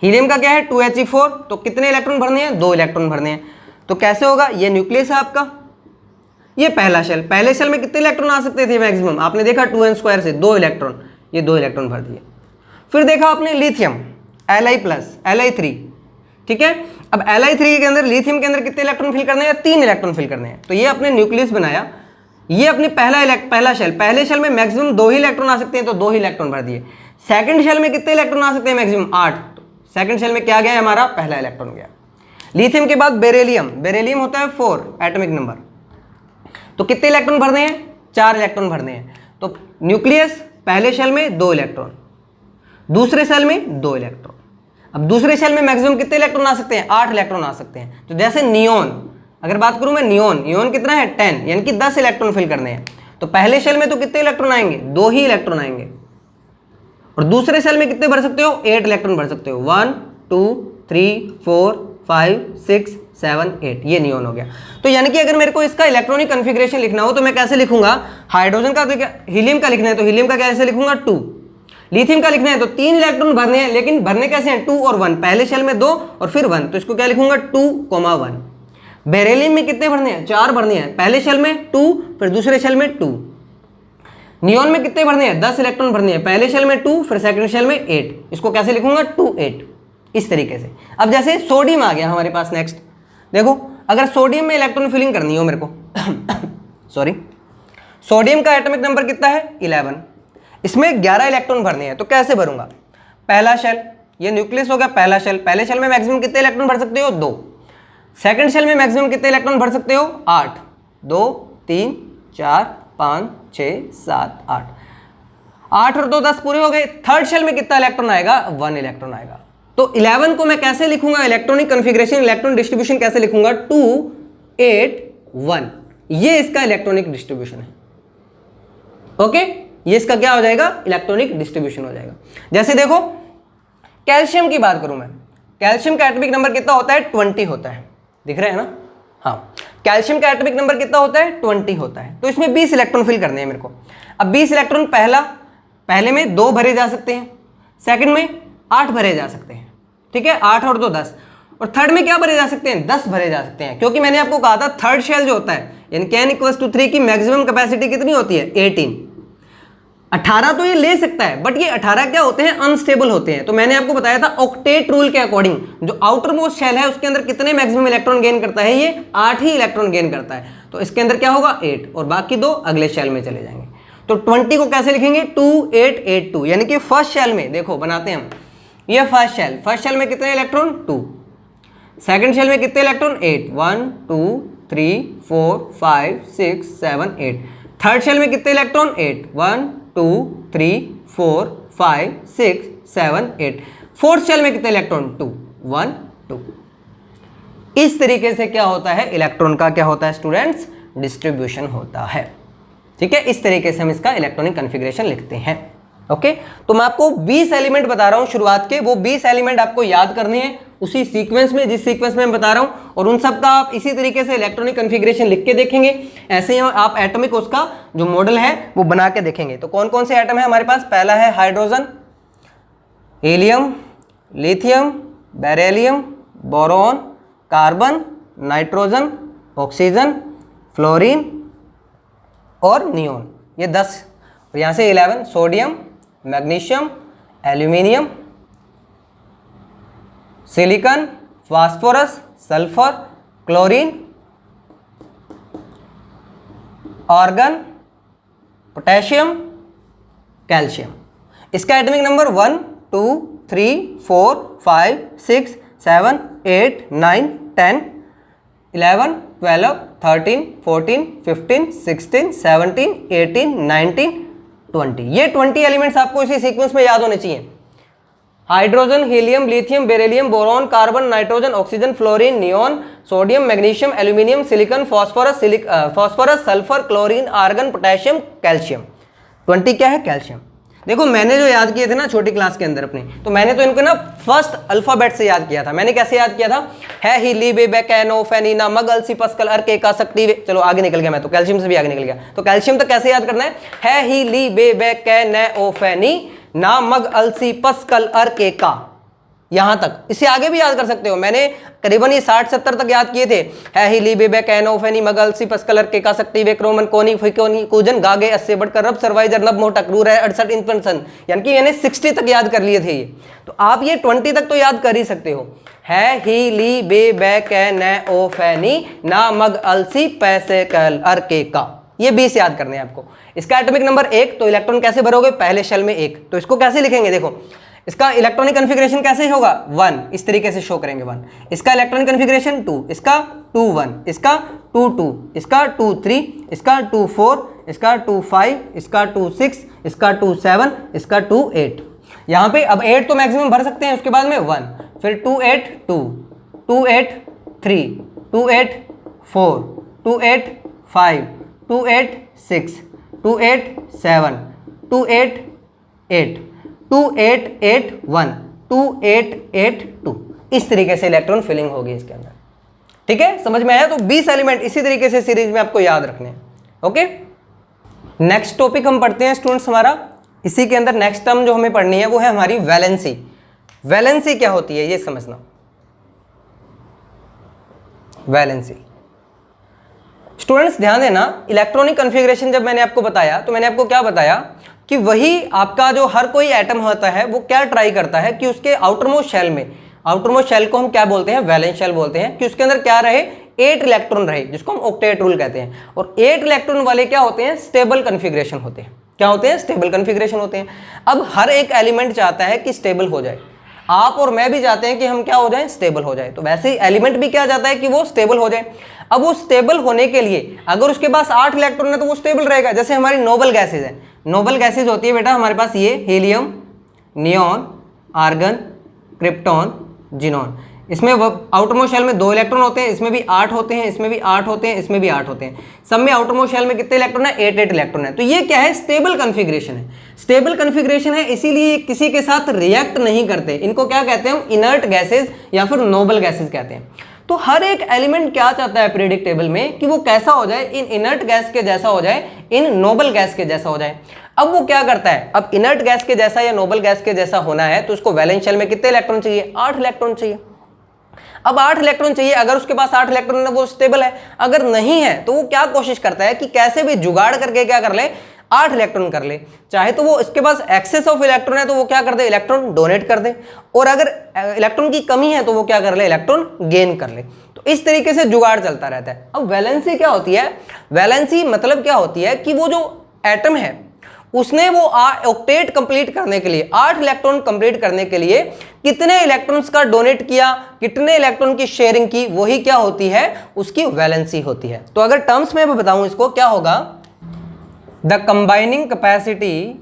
हीलियम का क्या है, 2He4, तो कितने इलेक्ट्रॉन भरने हैं, 2 इलेक्ट्रॉन भरने हैं। तो कैसे होगा, ये न्यूक्लियस है आपका, ये पहला शेल। पहले शेल में कितने इलेक्ट्रॉन आ सकते थे मैक्सिमम, आपने देखा 2n² से 2 इलेक्ट्रॉन, ये 2 इलेक्ट्रॉन भर दिए। फिर देखा आपने लिथियम, Li+, Li3, ठीक है। अब Li3 के अंदर, लिथियम के अंदर कितने इलेक्ट्रॉन फिल करने हैं, 3 इलेक्ट्रॉन फिल करने हैं। तो ये अपने न्यूक्लियस बनाया, ये अपने पहला शेल, पहले शेल में मैक्सिमम 2 ही इलेक्ट्रॉन आ सकते हैं, तो 2 ही इलेक्ट्रॉन भर दिए। सेकंड शेल में कितने इलेक्ट्रॉन आ सकते हैं, मैक्सिमम 8, तो सेकंड शेल में क्या गया, हमारा पहला इलेक्ट्रॉन गया। लिथियम के बाद बेरिलियम होता है 4 एटॉमिक नंबर, तो कितने इलेक्ट्रॉन भरने हैं, 4 इलेक्ट्रॉन भरने हैं। तो न्यूक्लियस पहले शेल में 2 इलेक्ट्रॉन, दूसरे शेल में 2 इलेक्ट्रॉन। अब दूसरे शेल में मैक्सिमम कितने इलेक्ट्रॉन आ सकते हैं? 8 इलेक्ट्रॉन आ सकते हैं। तो जैसे नियोन, अगर बात करूं मैं नियोन कितना है? 10, यानी कि 10 इलेक्ट्रॉन फिल करने हैं। तो पहले शेल में तो कितने इलेक्ट्रॉन आएंगे? 2 ही इलेक्ट्रॉन आएंगे। और दूसरे सेल में कितने भर सकते हो? 8 इलेक्ट्रॉन भर सकते हो। 1 2 3 4 5 6 7 8, ये नियोन हो गया। तो यानी कि अगर मेरे को इसका इलेक्ट्रॉनिक कन्फिग्रेशन लिखना हो तो मैं कैसे लिखूंगा? हाइड्रोजन का, हीलियम का लिखना है तो हीलियम का कैसे लिखूंगा? 2। लिथियम का लिखना है तो 3 इलेक्ट्रॉन भरने हैं, लेकिन भरने कैसे हैं? 2 और 1, पहले शेल में 2 और फिर 1, तो इसको क्या लिखूंगा? 2,1। बेरिलियम में कितने भरने हैं? 4 भरने हैं, पहले शेल में 2 फिर दूसरे शेल में 2। नियोन में कितने भरने हैं? 10 इलेक्ट्रॉन भरने हैं, पहले शेल में 2 फिर सेकंड शेल में 8। इसको कैसे लिखूंगा? 2 8, इस तरीके से। अब जैसे सोडियम आ गया हमारे पास नेक्स्ट। देखो अगर सोडियम में इलेक्ट्रॉन फिलिंग करनी हो मेरे को सॉरी, सोडियम का एटॉमिक नंबर कितना है? 11। इसमें 11 इलेक्ट्रॉन भरने हैं, तो कैसे भरूंगा? पहला शेल, ये न्यूक्लियस हो गया पहला शेल, पहले शेल में मैक्सिमम कितने इलेक्ट्रॉन भर सकते हो? 2। सेकंड शेल में मैक्सिमम कितने इलेक्ट्रॉन भर सकते हो? 8। 2 3 4 5 6 7 8, 8 और 2 10 पूरे हो गए। थर्ड शेल में कितना इलेक्ट्रॉन आएगा? 1 इलेक्ट्रॉन आएगा। तो 11 को मैं कैसे लिखूंगा? इलेक्ट्रॉनिक कन्फिग्रेशन, इलेक्ट्रॉन डिस्ट्रीब्यूशन कैसे लिखूंगा? 2 8 1, ये इसका इलेक्ट्रॉनिक डिस्ट्रीब्यूशन है। ओके, ये इसका क्या हो जाएगा? इलेक्ट्रॉनिक डिस्ट्रीब्यूशन हो जाएगा। जैसे देखो कैल्शियम की बात करूं मैं, कैल्शियम का एटॉमिक नंबर कितना होता है? 20 होता है, दिख रहा है ना? हाँ, कैल्शियम का एटॉमिक नंबर कितना होता है? 20 होता है। तो इसमें 20 इलेक्ट्रॉन फिल करने हैं मेरे को। अब 20 इलेक्ट्रॉन पहले में 2 भरे जा सकते हैं, सेकंड में 8 भरे जा सकते हैं, ठीक है, 8 और 2 10, और थर्ड में क्या भरे जा सकते हैं? 10 भरे जा सकते हैं, क्योंकि मैंने आपको कहा था थर्ड शेल जो होता है यानी n=3 की मैक्सिमम कैपेसिटी कितनी होती है? 18। 18 तो ये ले सकता है, बट ये 18 क्या होते हैं? अनस्टेबल होते हैं। तो मैंने आपको बताया था ऑक्टेट रूल के अकॉर्डिंग जो आउटर मोस्ट शेल है उसके अंदर कितने मैक्सिमम इलेक्ट्रॉन गेन करता है? ये 8 ही इलेक्ट्रॉन गेन करता है। तो इसके अंदर क्या होगा? 8, और बाकी 2 अगले शेल में चले जाएंगे। तो 20 को कैसे लिखेंगे? 2 8 8 2, यानी कि फर्स्ट शेल में देखो बनाते हैं हम, ये फर्स्ट शेल में कितने इलेक्ट्रॉन? 2। सेकंड शेल में कितने इलेक्ट्रॉन? 8, 1 2 3 4 5 6 7 8। थर्ड शेल में कितने इलेक्ट्रॉन? 8, 1 2 3 4 5 6 7 8। फोर्थ शेल में कितने इलेक्ट्रॉन? 2 1 2। इस तरीके से क्या होता है? इलेक्ट्रॉन का क्या होता है स्टूडेंट्स? डिस्ट्रीब्यूशन होता है। ठीक है, इस तरीके से हम इसका इलेक्ट्रॉनिक कॉन्फ़िगरेशन लिखते हैं। ओके, तो मैं आपको 20 एलिमेंट बता रहा हूं शुरुआत के, वो 20 एलिमेंट आपको याद करने हैं उसी सीक्वेंस में जिस सीक्वेंस में मैं बता रहा हूं, और उन सब का आप इसी तरीके से इलेक्ट्रॉनिक कॉन्फ़िगरेशन लिख के देखेंगे। ऐसे ही आप एटॉमिक उसका जो मॉडल है वो बना के देखेंगे। तो कौन कौन से एटम है हमारे पास? पहला है hydrogen, helium, lithium, beryllium, boron, carbon, nitrogen, oxygen, fluorine और नियोन, ये 10। और यहाँ से 11 sodium, magnesium, aluminium, silicon, phosphorus, sulphur, chlorine, argon, potassium, calcium. इसका एटॉमिक नंबर 1 2 3 4 5 6 7 8 9 10 11 12 13 14 15 16 17 18 19 20। ये 20 एलिमेंट्स आपको इसी सीक्वेंस में याद होने चाहिए। Hydrogen, helium, lithium, beryllium, boron, carbon, nitrogen, oxygen, fluorine, neon, sodium, magnesium, aluminium, silicon, phosphorus, sulphur, chlorine, argon, potassium, calcium. 20 क्या है? कैल्शियम। देखो मैंने जो याद किए थे ना छोटी क्लास के अंदर अपने, तो मैंने तो इनको ना फर्स्ट अल्फाबेट से याद किया था। मैंने कैसे याद किया था? है ही ली बे कैनो फेनीना मग अलसी पस्कल अर्के का शक्ति वे। चलो आगे निकल गया मैं तो, कैल्शियम से भी आगे निकल गया। तो कैल्शियम तक कैसे याद करना है ही ली बे कैनो फेनी ना मग अलसी पस्कल अर्के का, यहां तक। इससे आगे भी याद कर सकते हो, मैंने करीबन ये 60-70 तक याद किए थे। है ही ली बेबे कैनो फेनी मगल सी पस्कलर के का सकती वे क्रोमन कोनी फिकोनी कूजन गागे अस्से बढ़कर रब सर्वाइजर नब मोटक रू है 68 इनपन, यानी कि मैंने 60 तक याद कर लिए थे ये। तो आप ये 20 तक तो याद कर ही सकते हो। है ही ली बे कैनो फेनी ना मग अलसी पैसे कल अर्के का, ये 20 याद करने हैं आपको। इसका एटॉमिक नंबर 1, तो इलेक्ट्रॉन कैसे भरोगे? पहले शेल में 1, तो इसको कैसे लिखेंगे? देखो इसका इलेक्ट्रॉनिक कॉन्फ़िगरेशन कैसे होगा? 1, इस तरीके से शो करेंगे 1। इसका इलेक्ट्रॉनिक कॉन्फ़िगरेशन 2, इसका 2 1, इसका 2 2, इसका 2 3, इसका 2 4, इसका 2 5, इसका 2 6, इसका 2 7, इसका 2 8। यहाँ पे अब 8 तो मैक्सिमम भर सकते हैं, उसके बाद में 1 फिर 2 8 2, 2 8 3, 2 8 4, 2 8 5, 2 8 6, 2 8 7, 2 8 8, 2 8 8 1, 2 8 8 2। इस तरीके से इलेक्ट्रॉन फिलिंग होगी इसके अंदर। ठीक है, समझ में आया? तो 20 एलिमेंट इसी तरीके से सीरीज में आपको याद रखने हैं। ओके, नेक्स्ट टॉपिक हम पढ़ते हैं स्टूडेंट्स। हमारा इसी के अंदर नेक्स्ट टर्म जो हमें पढ़नी है वो है हमारी वैलेंसी। वैलेंसी क्या होती है ये समझना। वैलेंसी स्टूडेंट्स ध्यान देना, इलेक्ट्रॉनिक कॉन्फ़िगरेशन जब मैंने आपको बताया तो मैंने आपको क्या बताया कि वही आपका जो हर कोई एटम होता है वो क्या ट्राई करता है कि उसके आउटरमोस्ट शेल में, आउटरमोस्ट शेल को हम क्या बोलते हैं, वैलेंस शेल बोलते हैं, कि उसके अंदर क्या रहे, 8 इलेक्ट्रॉन रहे, जिसको हम ऑक्टेट रूल कहते हैं। और 8 इलेक्ट्रॉन वाले क्या होते हैं, स्टेबल कॉन्फ़िगरेशन होते हैं। क्या होते हैं, स्टेबल कॉन्फ़िगरेशन होते हैं। अब हर एक एलिमेंट चाहता है कि स्टेबल हो जाए, आप और मैं भी चाहते हैं कि हम क्या हो जाए, स्टेबल हो जाए। तो वैसे ही एलिमेंट भी क्या चाहता है कि वो स्टेबल हो जाए। अब वो स्टेबल होने के लिए अगर उसके पास 8 इलेक्ट्रॉन है तो वो स्टेबल रहेगा। जैसे हमारी नोबल गैसेज है, नोबल गैसेज होती है बेटा हमारे पास ये helium, neon, argon, krypton, xenon. इसमें आउटरमोस्ट शेल में 2 इलेक्ट्रॉन होते हैं, इसमें भी 8 होते हैं, इसमें भी 8 होते हैं, इसमें भी 8 होते हैं। सब में आउटरमोस्ट शेल में कितने इलेक्ट्रॉन है, 8 इलेक्ट्रॉन है। तो ये क्या है, स्टेबल कॉन्फ़िगरेशन है। स्टेबल कॉन्फ़िगरेशन है, इसीलिए किसी के साथ रिएक्ट नहीं करते। इनको क्या कहते हैं हम, इनर्ट गैसेज या फिर नोबल गैसेज कहते हैं। तो हर एक एलिमेंट क्या चाहता है पीरियोडिक टेबल में कि वो कैसा हो जाए, इन इनर्ट गैस के जैसा हो जाए, इन नोबल गैस के जैसा हो जाए। अब वो क्या करता है, अब इनर्ट गैस के जैसा या नोबल गैस के जैसा होना है तो उसको वैलेंस शेल में कितने इलेक्ट्रॉन चाहिए, 8 इलेक्ट्रॉन चाहिए। अब 8 इलेक्ट्रॉन चाहिए, अगर उसके पास 8 इलेक्ट्रॉन है वो स्टेबल है, अगर नहीं है तो वो क्या कोशिश करता है कि कैसे भी जुगाड़ करके क्या कर ले, 8 इलेक्ट्रॉन कर ले। चाहे तो वो इसके पास एक्सेस ऑफ इलेक्ट्रॉन है तो वो क्या कर दे, इलेक्ट्रॉन डोनेट कर दे, और अगर इलेक्ट्रॉन की कमी है तो वो क्या कर ले, इलेक्ट्रॉन गेन कर ले। तो इस तरीके से जुगाड़ चलता रहता है। अब वैलेंसी क्या होती है, वैलेंसी मतलब क्या होती है कि वो जो एटम है उसने वो ऑक्टेट कंप्लीट करने के लिए, 8 इलेक्ट्रॉन कंप्लीट करने के लिए कितने इलेक्ट्रॉन्स का डोनेट किया, कितने इलेक्ट्रॉन की शेयरिंग की, वही क्या होती है, उसकी वैलेंसी होती है। तो अगर टर्म्स में बताऊं इसको क्या होगा, the combining capacity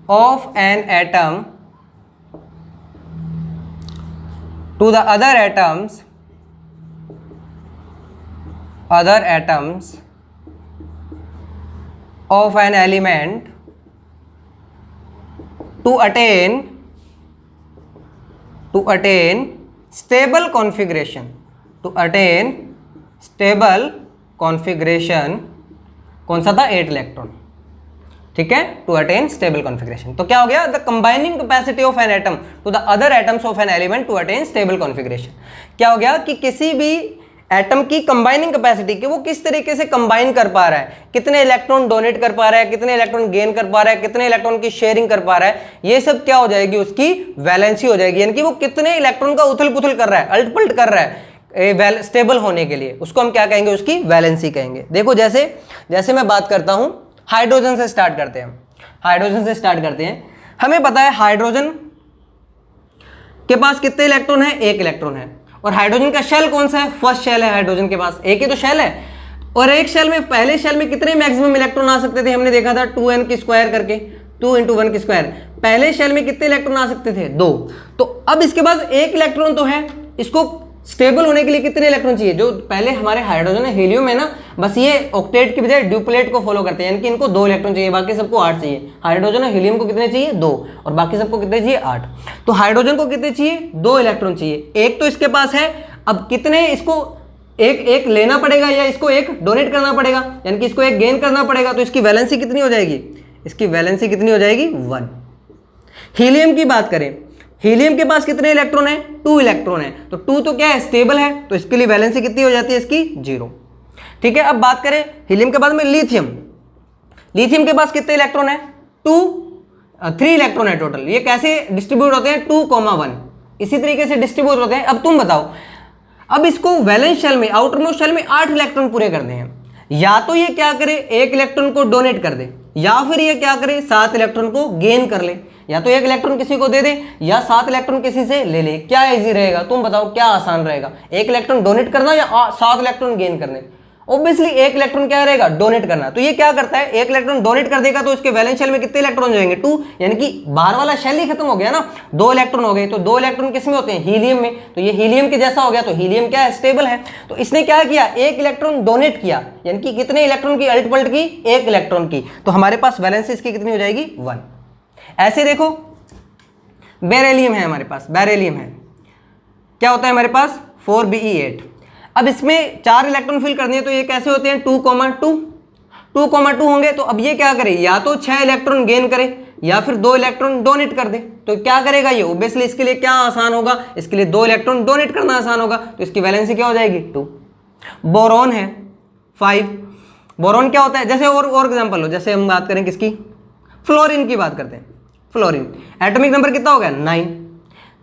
of an atom to the other atoms of an element to attain stable configuration, कौन सा था, 8 इलेक्ट्रॉन। ठीक है, टू अटेन स्टेबल कॉन्फ़िगरेशन। तो क्या हो गया, the combining capacity of an atom to the other atoms of an element to attain stable configuration. क्या हो गया कि किसी भी एटम की कंबाइनिंग कैपेसिटी कि वो किस तरीके से कंबाइन कर पा रहा है, कितने इलेक्ट्रॉन डोनेट कर पा रहा है, कितने इलेक्ट्रॉन गेन कर पा रहा है, कितने इलेक्ट्रॉन की शेयरिंग कर पा रहा है, ये सब क्या हो जाएगी, उसकी वैलेंसी हो जाएगी। यानी कि वो कितने इलेक्ट्रॉन का उथल पुथल कर रहा है, अल्ट पल्ट कर रहा है स्टेबल होने के लिए, उसको हम क्या कहेंगे, उसकी वैलेंसी कहेंगे। देखो जैसे मैं बात करता हूं, हाइड्रोजन से स्टार्ट करते हैं। हमें पता है हाइड्रोजन के पास कितने इलेक्ट्रॉन है, 1 इलेक्ट्रॉन है। और हाइड्रोजन का शेल कौन सा है, फर्स्ट शेल है, हाइड्रोजन के पास एक ही तो शेल है। और एक शेल में, पहले शेल में कितने मैक्सिमम इलेक्ट्रॉन आ सकते थे, हमने देखा था 2n की स्क्वायर करके, 2 × 1 की स्क्वायर। पहले शेल में कितने इलेक्ट्रॉन आ सकते थे, 2। तो अब इसके पास 1 इलेक्ट्रॉन तो है, इसको स्टेबल होने के लिए कितने इलेक्ट्रॉन चाहिए, जो पहले हमारे हाइड्रोजन है, हीलियम है ना, बस ये ऑक्टेट की बजाय ड्यूप्लेट को फॉलो करते हैं, यानी कि इनको 2 इलेक्ट्रॉन चाहिए, बाकी सबको 8 चाहिए। हाइड्रोजन और हीलियम को कितने चाहिए, 2, और बाकी सबको कितने चाहिए, 8। तो हाइड्रोजन को कितने चाहिए, 2 इलेक्ट्रॉन चाहिए, एक तो इसके पास है। अब कितने, इसको एक लेना पड़ेगा या इसको एक डोनेट करना पड़ेगा, यानी कि इसको एक गेन करना पड़ेगा। तो इसकी वैलेंसी कितनी हो जाएगी, इसकी वैलेंसी कितनी हो जाएगी, 1। हीलियम की बात करें, हीलियम के पास कितने इलेक्ट्रॉन है, 2 इलेक्ट्रॉन है। तो 2 तो क्या है, स्टेबल है, तो इसके लिए वैलेंसी कितनी हो जाती है, इसकी 0। ठीक है, अब बात करें हीलियम के बाद में लिथियम के पास कितने इलेक्ट्रॉन है, 3 इलेक्ट्रॉन है टोटल। ये कैसे डिस्ट्रीब्यूट होते हैं, 2,1 इसी तरीके से डिस्ट्रीब्यूट होते हैं। अब तुम बताओ, अब इसको वैलेंस शेल में, आउटरमोस्ट शेल में 8 इलेक्ट्रॉन पूरे करने हैं, या तो ये क्या करे, 1 इलेक्ट्रॉन को डोनेट कर दे, या फिर ये क्या करे, 7 इलेक्ट्रॉन को गेन कर ले। या तो 1 इलेक्ट्रॉन किसी को दे दे या 7 इलेक्ट्रॉन किसी से ले ले। क्या इजी रहेगा, तुम बताओ क्या आसान रहेगा, 1 इलेक्ट्रॉन डोनेट करना या 7 इलेक्ट्रॉन गेन करने। ऑब्वियसली एक इलेक्ट्रॉन क्या रहेगा, डोनेट करना। तो ये क्या करता है, एक इलेक्ट्रॉन डोनेट कर देगा तो इसके वैलेंस शेल में कितने इलेक्ट्रॉन जाएंगे, 2, यानी कि बाहर वाला शेल ही खत्म हो गया ना, 2 इलेक्ट्रॉन हो गए। तो 2 इलेक्ट्रॉन किस में होते हैं, हीलियम में। तो ये हीलियम के जैसा हो गया, तो हीलियम क्या है, स्टेबल है। तो इसने क्या किया, एक इलेक्ट्रॉन डोनेट किया, यानी कि कितने इलेक्ट्रॉन की अल्ट पल्ट की, एक इलेक्ट्रॉन की। तो हमारे पास वैलेंस इसकी कितनी हो जाएगी, 1। ऐसे देखो बेरिलियम है हमारे पास, बेरिलियम है, क्या होता है हमारे पास 4Be8। अब इसमें 4 इलेक्ट्रॉन फिल करनी है, तो ये कैसे होते हैं 2,2 होंगे। तो अब ये क्या करे, या तो 6 इलेक्ट्रॉन गेन करे या फिर 2 इलेक्ट्रॉन डोनेट कर दे। तो क्या करेगा ये, ऑब्वियसली इसके लिए क्या आसान होगा, इसके लिए 2 इलेक्ट्रॉन डोनेट करना आसान होगा। तो इसकी वैलेंसी क्या हो जाएगी, 2। बोरॉन है 5। बोरॉन क्या होता है, जैसे और एग्जांपल लो, जैसे हम बात करें किसकी, फ्लोरीन की बात करते हैं। फ्लोरीन एटॉमिक नंबर कितना हो गया, 9,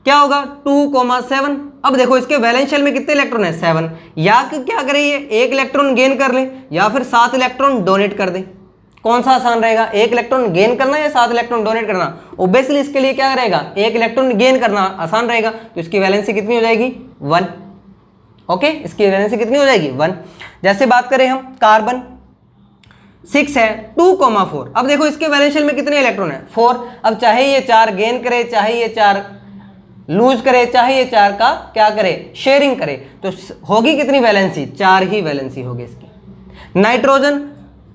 क्या होगा 2,7। अब देखो इसके वैलेंस शेल में कितने इलेक्ट्रॉन है, 7। या क्या करे ये, एक इलेक्ट्रॉन गेन कर ले या फिर 7 इलेक्ट्रॉन डोनेट कर दे। कौन सा आसान रहेगा, एक इलेक्ट्रॉन गेन करना या 7 इलेक्ट्रॉन डोनेट करना। ऑब्वियसली इसके लिए क्या रहेगा, एक इलेक्ट्रॉन गेन करना आसान रहेगा। तो इसकी वैलेंसी कितनी हो जाएगी, 1। ओके, इसकी वैलेंसी कितनी हो जाएगी, 1। जैसे बात करें हम कार्बन 6 है 2,4। अब देखो इसके वैलेंस शेल में कितने इलेक्ट्रॉन है, 4। अब चाहे ये 4 गेन करे, चाहे ये 4 लूज करे, चाहे ये 4 का क्या करे, शेयरिंग करे, तो होगी कितनी वैलेंसी, 4 ही वैलेंसी होगी इसकी। नाइट्रोजन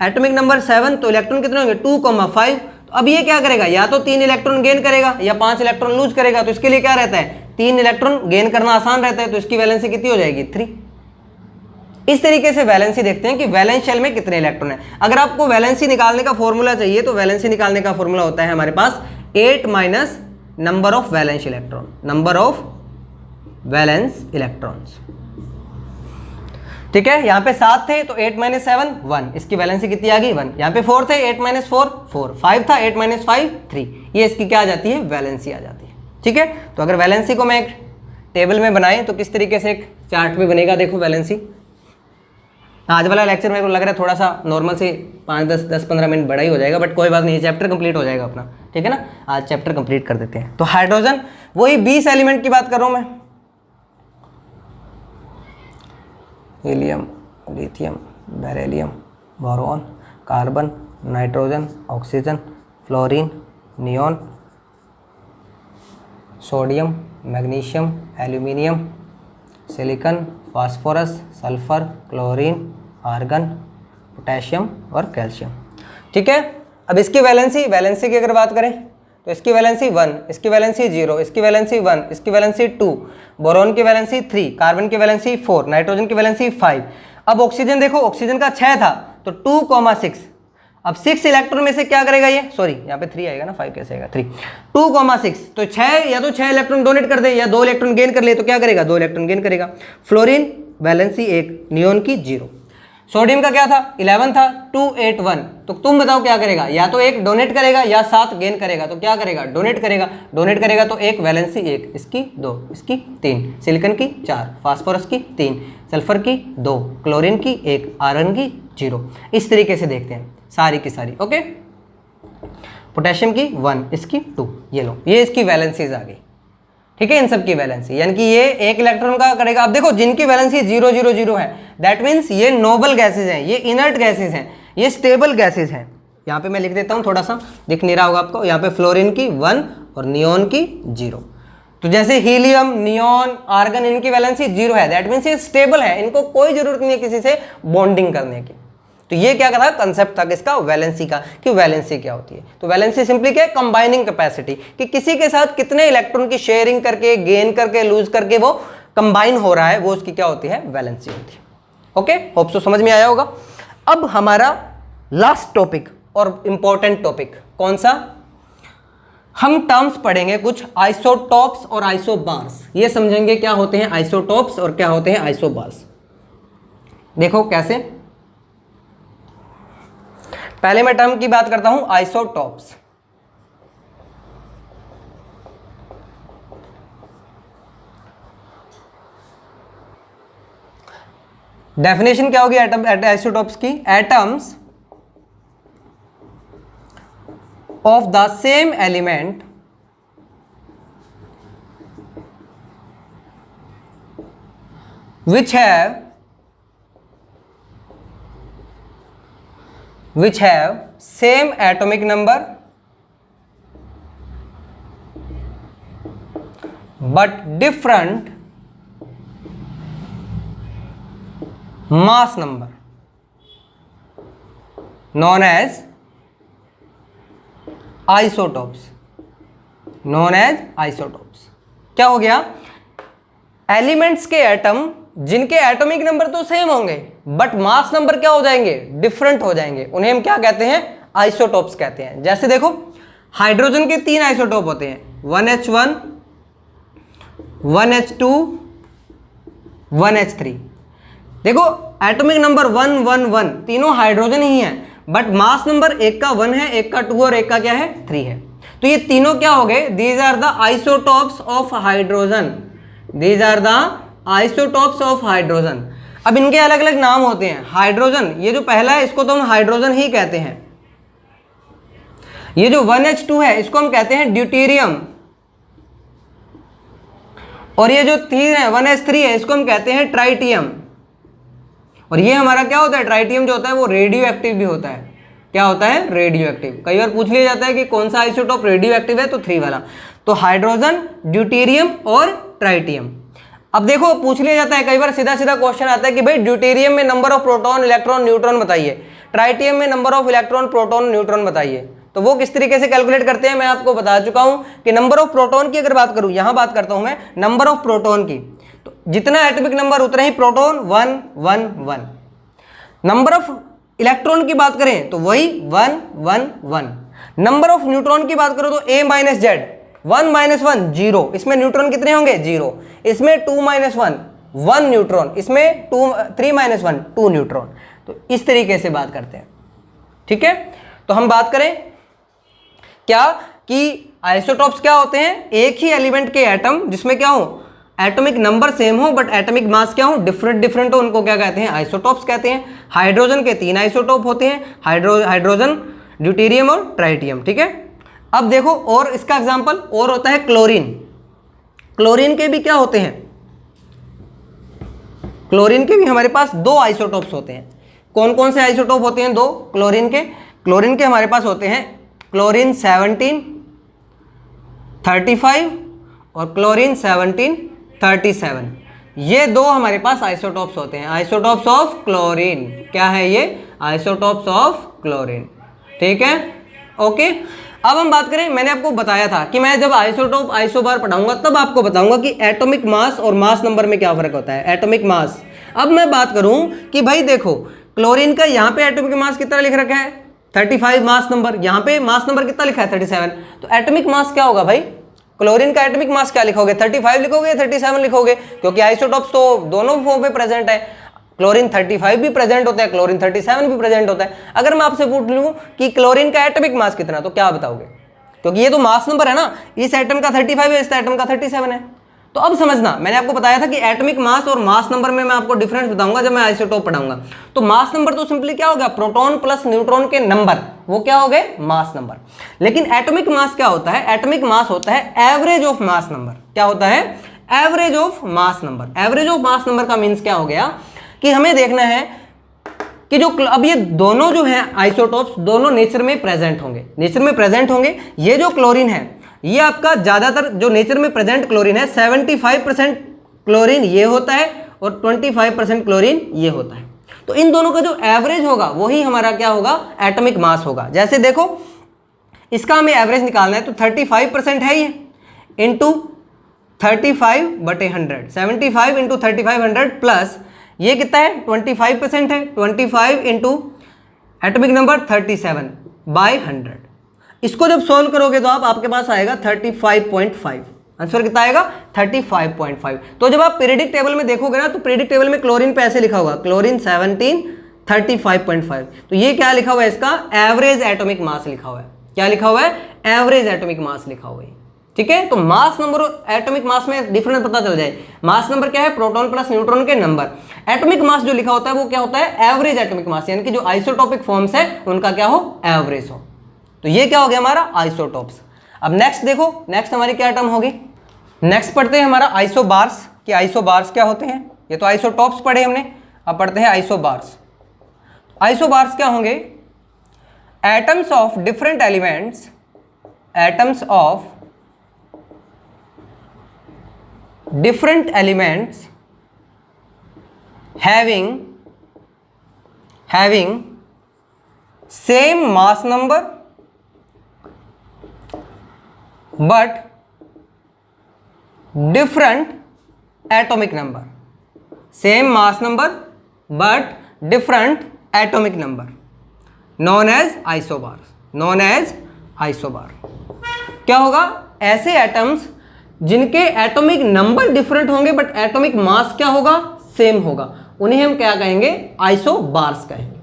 एटॉमिक नंबर 7, तो इलेक्ट्रॉन कितने होंगे 2,5। तो अब ये क्या करेगा, या तो 3 इलेक्ट्रॉन गेन करेगा या 5 इलेक्ट्रॉन लूज करेगा। तो इसके लिए क्या रहता है, 3 इलेक्ट्रॉन गेन करना आसान रहता है। तो इसकी वैलेंसी कितनी हो जाएगी, 3। इस तरीके से वैलेंसी देखते हैं कि वैलेंस शेल में कितने इलेक्ट्रॉन है। अगर आपको वैलेंसी निकालने का फॉर्मूला चाहिए, तो वैलेंसी निकालने का फॉर्मूला होता है हमारे पास 8 minus number of valence electron, number of valence electrons. ठीक है, यहाँ पे 7 थे तो 8 माइनस 7 1, इसकी वैलेंसी कितनी आ गई, 1। यहाँ पे 4 थे, 8 माइनस 4 4, 5 था, 8 माइनस 5 3, ये इसकी क्या आ जाती है, वैलेंसी आ जाती है। ठीक है, तो अगर वैलेंसी को मैं एक टेबल में बनाएं तो किस तरीके से एक चार्ट में बनेगा, देखो वैलेंसी। आज वाला लेक्चर मेरे को लग रहा है थोड़ा सा नॉर्मल से 5-10-15 मिनट बड़ा ही हो जाएगा, बट कोई बात नहीं, चैप्टर कंप्लीट हो जाएगा अपना। ठीक है ना, आज चैप्टर कंप्लीट कर देते हैं। तो हाइड्रोजन, वही 20 एलिमेंट की बात कर रहा हूं मैं, helium, lithium, beryllium, boron, carbon, nitrogen, oxygen, fluorine, neon, sodium, magnesium, aluminium, silicon, phosphorus, sulphur, chlorine, argon, potassium और कैल्शियम। ठीक है, अब इसकी वैलेंसी की अगर बात करें तो इसकी वैलेंसी 1, इसकी वैलेंसी 0, इसकी वैलेंसी 1, इसकी वैलेंसी 2, बोरॉन की वैलेंसी 3, कार्बन की वैलेंसी 4, नाइट्रोजन की वैलेंसी 5। अब ऑक्सीजन देखो, ऑक्सीजन का 6 था तो 2,6। अब 6 इलेक्ट्रॉन में से क्या करेगा ये, सॉरी यहाँ पे 3 आएगा ना, 5 कैसे आएगा, 3, 2,6। तो 6 या तो 6 इलेक्ट्रॉन डोनेट कर दे या 2 इलेक्ट्रॉन गेन कर ले, तो क्या करेगा, 2 इलेक्ट्रॉन गेन करेगा। फ्लोरीन वैलेंसी 1, नियॉन की 0। सोडियम का क्या था, 11 था, 281। तो तुम बताओ क्या करेगा, या तो एक डोनेट करेगा या 7 गेन करेगा। तो क्या करेगा, डोनेट करेगा। डोनेट करेगा तो एक वैलेंसी 1, इसकी 2, इसकी 3, सिलिकॉन की 4, फास्फोरस की 3, सल्फर की 2, क्लोरीन की 1, आयरन की 0। इस तरीके से देखते हैं सारी की सारी। ओके, पोटेशियम की 1, इसकी 2, ये लो, ये इसकी वैलेंसीज आ गई। ठीक है, इन सब की वैलेंसी, यानी कि ये एक इलेक्ट्रॉन का करेगा। अब देखो जिनकी वैलेंसी 0 0 0 है, दैट मीन्स ये नोबल गैसेज हैं, ये इनर्ट गैसेज हैं, ये स्टेबल गैसेज हैं। यहाँ पे मैं लिख देता हूँ, थोड़ा सा दिख नहीं रहा होगा आपको, यहाँ पे फ्लोरीन की 1 और नियॉन की 0। तो जैसे हीलियम, नियॉन, आर्गन, इनकी वैलेंसी 0 है, दैट मीन्स ये स्टेबल है, इनको कोई जरूरत नहीं है किसी से बॉन्डिंग करने की। तो ये क्या था, कंसेप्ट था किसका, वैलेंसी का, कि वैलेंसी क्या होती है। तो वैलेंसी सिंपली क्या है, कंबाइनिंग कैपेसिटी, कि किसी के साथ कितने इलेक्ट्रॉन की शेयरिंग करके, गेन करके, लूज करके वो कंबाइन हो रहा है, वो उसकी क्या होती है, वैलेंसी होती है। ओके, होप सो समझ में आया होगा। अब हमारा लास्ट टॉपिक और इंपॉर्टेंट टॉपिक कौन सा, हम टर्म्स पढ़ेंगे कुछ, आइसोटॉप्स और आइसोबार्स। ये समझेंगे क्या होते हैं आइसोटॉप्स और क्या होते हैं आइसोबार्स। देखो कैसे, पहले मैं टर्म की बात करता हूं, आइसोटॉप्स। डेफिनेशन क्या होगी आइसोटॉप्स की, atoms of the same element which have which have same atomic number but different mass number known as isotopes, known as isotopes। क्या हो गया? एलिमेंट्स के एटम जिनके एटॉमिक नंबर तो सेम होंगे बट मास नंबर क्या हो जाएंगे? डिफरेंट हो जाएंगे, उन्हें हम क्या कहते हैं? आइसोटोप्स कहते हैं। जैसे देखो हाइड्रोजन के 3 आइसोटोप होते हैं, 1H1, 1H2, 1H3। देखो एटॉमिक नंबर 1 1 1 तीनों हाइड्रोजन ही है बट मास नंबर एक का 1 है, एक का 2 और एक का क्या है? 3 है। तो ये तीनों क्या हो गए? These are the isotopes of hydrogen, these are the isotopes of hydrogen. अब इनके अलग अलग नाम होते हैं। हाइड्रोजन, ये जो पहला है इसको तो हम हाइड्रोजन ही कहते हैं। ये जो 1H2 है इसको हम कहते हैं ड्यूटेरियम, और ये जो 3 है 1H3 है इसको हम कहते हैं ट्राइटियम। और ये हमारा क्या होता है? ट्राइटियम जो होता है वो रेडियो एक्टिव भी होता है। क्या होता है? Radio active. कई बार पूछ लिया जाता है कि कौन सा आइसोटोप रेडियो एक्टिव है, तो 3 वाला। तो हाइड्रोजन, ड्यूटेरियम और ट्राइटियम। अब देखो पूछ लिया जाता है कई बार, सीधा सीधा क्वेश्चन आता है कि भाई ड्यूटेरियम में number of proton, electron, neutron बताइए, ट्राइटियम में number of electron, proton, neutron बताइए। तो वो किस तरीके से कैलकुलेट करते हैं मैं आपको बता चुका हूं कि नंबर ऑफ प्रोटॉन की अगर बात करूं, यहां बात करता हूं मैं नंबर ऑफ प्रोटॉन की, तो जितना एटॉमिक नंबर उतना ही प्रोटॉन, 1 1 1। नंबर ऑफ इलेक्ट्रॉन की बात करें तो वही 1 1 1। नंबर ऑफ न्यूट्रॉन की बात करो तो A - Z, 1 - 1 0। इसमें न्यूट्रॉन कितने होंगे? 0। इसमें 2 - 1 1 न्यूट्रॉन, इसमें 3 - 1 2 न्यूट्रॉन। तो इस तरीके से बात करते हैं। ठीक है, तो हम बात करें क्या कि आइसोटोप्स क्या होते हैं? एक ही एलिमेंट के एटम जिसमें क्या हो? एटॉमिक नंबर सेम हो बट एटॉमिक मास क्या हो? डिफरेंट डिफरेंट हो, उनको क्या कहते हैं? आइसोटोप्स कहते हैं। हाइड्रोजन के 3 आइसोटोप होते हैं, हाइड्रोजन, ड्यूटेरियम और ट्राइटियम। ठीक है, अब देखो और इसका एग्जांपल और होता है क्लोरीन। क्लोरीन के भी क्या होते हैं? क्लोरीन के भी हमारे पास 2 आइसोटोप्स होते हैं। कौन कौन से आइसोटोप होते हैं? 2 क्लोरीन के। क्लोरीन के हमारे पास होते हैं क्लोरीन 17 35 और क्लोरीन 17 37। ये 2 हमारे पास आइसोटोप्स होते हैं, आइसोटोप्स ऑफ क्लोरीन। क्या है ये? Isotopes of chlorine. ठीक है, ओके। अब हम बात करें, मैंने आपको बताया था कि मैं जब आइसोटोप आइसोबार पढ़ाऊंगा तब आपको बताऊंगा कि एटॉमिक मास और मास नंबर में क्या फर्क होता है। Atomic mass. अब मैं बात करूं कि भाई देखो क्लोरीन का यहाँ पे एटॉमिक मास कितना लिख रखा है? 35 मास नंबर, यहाँ पे मास नंबर कितना लिखा है? 37। तो एटॉमिक मास क्या होगा भाई? क्लोरीन का एटॉमिक मास क्या लिखोगे? 35 लिखोगे, 37 लिखोगे, क्योंकि आइसोटोप्स तो दोनों फॉर्म पे प्रेजेंट है। क्लोरीन 35 भी प्रेजेंट होता है, क्लोरीन 37 भी प्रेजेंट होता है। अगर मैं आपसे पूछ लूं कि क्लोरीन का एटॉमिक मास कितना, तो क्या बताओगे? क्योंकि ये तो मास नंबर है ना, इस एटम का 35 है, इस एटम का 37 है। तो अब समझना, मैंने आपको बताया था कि एटॉमिक मास और मास नंबर में मैं आपको डिफरेंस बताऊंगा जब मैं आइसोटोप पढ़ाऊंगा। तो मास नंबर तो सिंपली क्या हो गया? प्रोटॉन प्लस न्यूट्रॉन के नंबर, वो क्या हो गए? Mass number. लेकिन एटॉमिक मास क्या होता है? एटॉमिक मास होता है एवरेज ऑफ मास नंबर। क्या होता है? Average of mass number. Average of mass number का मीन्स क्या हो गया कि हमें देखना है कि जो अब ये दोनों जो हैं आइसोटोप्स दोनों नेचर में प्रेजेंट होंगे, नेचर में प्रेजेंट होंगे। ये जो क्लोरीन है ये आपका ज़्यादातर जो नेचर में प्रेजेंट क्लोरीन है 75% क्लोरीन ये होता है और 25% क्लोरीन ये होता है। तो इन दोनों का जो एवरेज होगा वही हमारा क्या होगा? एटॉमिक मास होगा। जैसे देखो इसका हमें एवरेज निकालना है तो 35% है ये, इंटू 35/100, 75 इंटू 3500 प्लस ये कितना है? 25% है, 25 इंटू एटॉमिक नंबर 37/100। इसको जब सॉल्व करोगे तो आपके पास आएगा 35.5। आंसर कितना आएगा? 35.5। तो जब आप पीरियडिक टेबल में देखोगे ना तो पीरियडिक टेबल में क्लोरीन पे ऐसे लिखा होगा क्लोरीन 17 35.5। तो ये क्या लिखा हुआ है? इसका एवरेज एटॉमिक मास लिखा हुआ है। क्या लिखा हुआ है? एवरेज एटॉमिक मास लिखा हुआ है। ठीक है, तो मास नंबर और एटॉमिक मास में डिफरेंस पता चल जाए। मास नंबर क्या है? प्रोटॉन प्लस न्यूट्रॉन के नंबर। एटॉमिक मास जो लिखा होता है वो क्या होता है? एवरेज एटॉमिक मास, यानी कि जो आइसोटोपिक फॉर्म्स है उनका क्या हो? एवरेज हो। तो ये क्या हो गया हमारा? आइसोटोप्स। अब नेक्स्ट देखो, नेक्स्ट हमारी क्या टर्म होगी? नेक्स्ट पढ़ते हैं हमारा आइसोबार्स। कि आइसोबार्स क्या होते हैं? ये तो आइसोटोप्स पढ़े हमने, अब पढ़ते हैं आइसोबार्स। आइसोबार्स क्या होंगे? atoms of different elements, atoms of different elements having same mass number but different atomic number, same mass number but different atomic number, known as isobars, known as isobar। क्या होगा? ऐसे atoms जिनके atomic number different होंगे but atomic mass क्या होगा? Same होगा, उन्हें हम क्या कहेंगे? आइसोबार्स कहेंगे।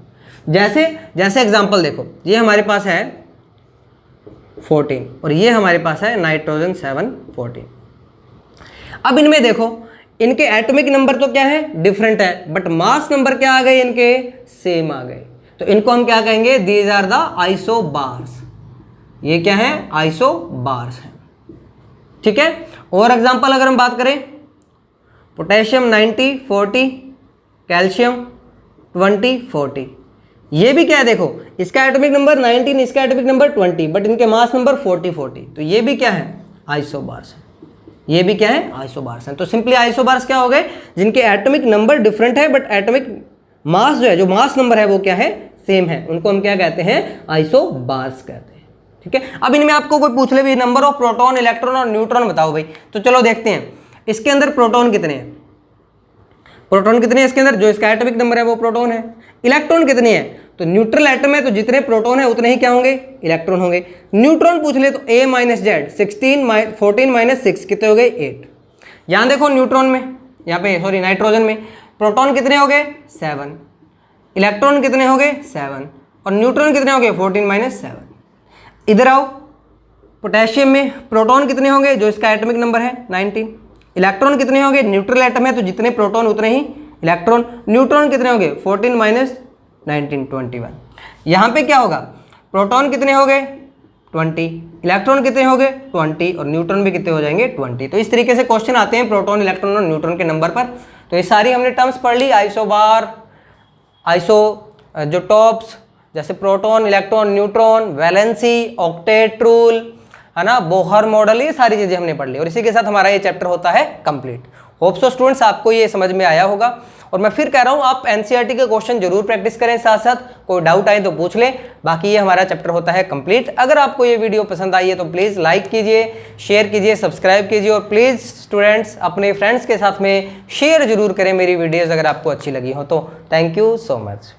जैसे एग्जांपल देखो, ये हमारे पास है 14 और ये हमारे पास है नाइट्रोजन 714। अब इनमें देखो, इनके एटॉमिक नंबर तो क्या है? डिफरेंट है, बट मास नंबर क्या आ गए? इनके सेम आ गए, तो इनको हम क्या कहेंगे? These are the isobars. ये क्या है? आइसोबार्स है। ठीक है। और एग्जांपल अगर हम बात करें, पोटेशियम 90 40, कैल्शियम 20 40, ये भी क्या है? देखो, इसका एटॉमिक नंबर 19, इसका एटॉमिक नंबर 20, बट इनके मास नंबर 40 40, तो ये भी क्या है? आइसोबार्स है। ये भी क्या है? आइसोबार्स हैं। तो सिंपली आइसोबार्स क्या हो गए? जिनके एटॉमिक नंबर डिफरेंट है बट एटॉमिक मास जो है, जो मास नंबर है वो क्या है? सेम है, उनको हम क्या कहते हैं? आइसोबार्स कहते हैं। ठीक है। अब इनमें आपको कोई पूछ ले भी नंबर ऑफ प्रोटॉन, इलेक्ट्रॉन और न्यूट्रॉन बताओ भाई, तो चलो देखते हैं इसके अंदर प्रोटॉन कितने हैं। प्रोटॉन कितने हैं इसके अंदर? जो इसका एटॉमिक नंबर है वो प्रोटॉन है। इलेक्ट्रॉन कितने हैं? तो न्यूट्रल एटम है, तो जितने प्रोटॉन है उतने ही क्या होंगे? इलेक्ट्रॉन होंगे। न्यूट्रॉन पूछ ले तो A माइनस जेड, 14 माइनस 6 कितने हो गए? 8। यहाँ देखो न्यूट्रॉन में, यहाँ पे सॉरी नाइट्रोजन में प्रोटॉन कितने हो गए? 7। इलेक्ट्रॉन कितने हो गए? 7। और न्यूट्रॉन कितने हो गए? 14 माइनस 7। इधर आओ, पोटेशियम में प्रोटॉन कितने होंगे? जो इसका एटॉमिक नंबर है 19। इलेक्ट्रॉन कितने होंगे? न्यूट्रल एटम है तो जितने प्रोटॉन उतने ही इलेक्ट्रॉन। न्यूट्रॉन कितने होंगे? 14 माइनस 19 21। यहाँ पे क्या होगा? प्रोटॉन कितने हो गए? 20, इलेक्ट्रॉन कितने हो गए? 20, और न्यूट्रॉन भी कितने हो जाएंगे? 20। तो इस तरीके से क्वेश्चन आते हैं प्रोटॉन, इलेक्ट्रॉन और न्यूट्रॉन के नंबर पर। तो ये सारी हमने टर्म्स पढ़ ली, आइसोबार, जो टॉप्स जैसे proton, electron, neutron, valency, octet rule, है ना, बोहर मॉडल, ये सारी चीजें हमने पढ़ ली और इसी के साथ हमारा ये चैप्टर होता है कंप्लीट। होप सो स्टूडेंट्स आपको ये समझ में आया होगा। और मैं फिर कह रहा हूँ आप एनसीईआरटी के क्वेश्चन जरूर प्रैक्टिस करें, साथ साथ कोई डाउट आए तो पूछ लें। बाकी ये हमारा चैप्टर होता है कंप्लीट। अगर आपको ये वीडियो पसंद आई है तो प्लीज़ लाइक कीजिए, शेयर कीजिए, सब्सक्राइब कीजिए और प्लीज़ स्टूडेंट्स अपने फ्रेंड्स के साथ में शेयर जरूर करें मेरी वीडियोज़ अगर आपको अच्छी लगी हो तो। Thank you so much.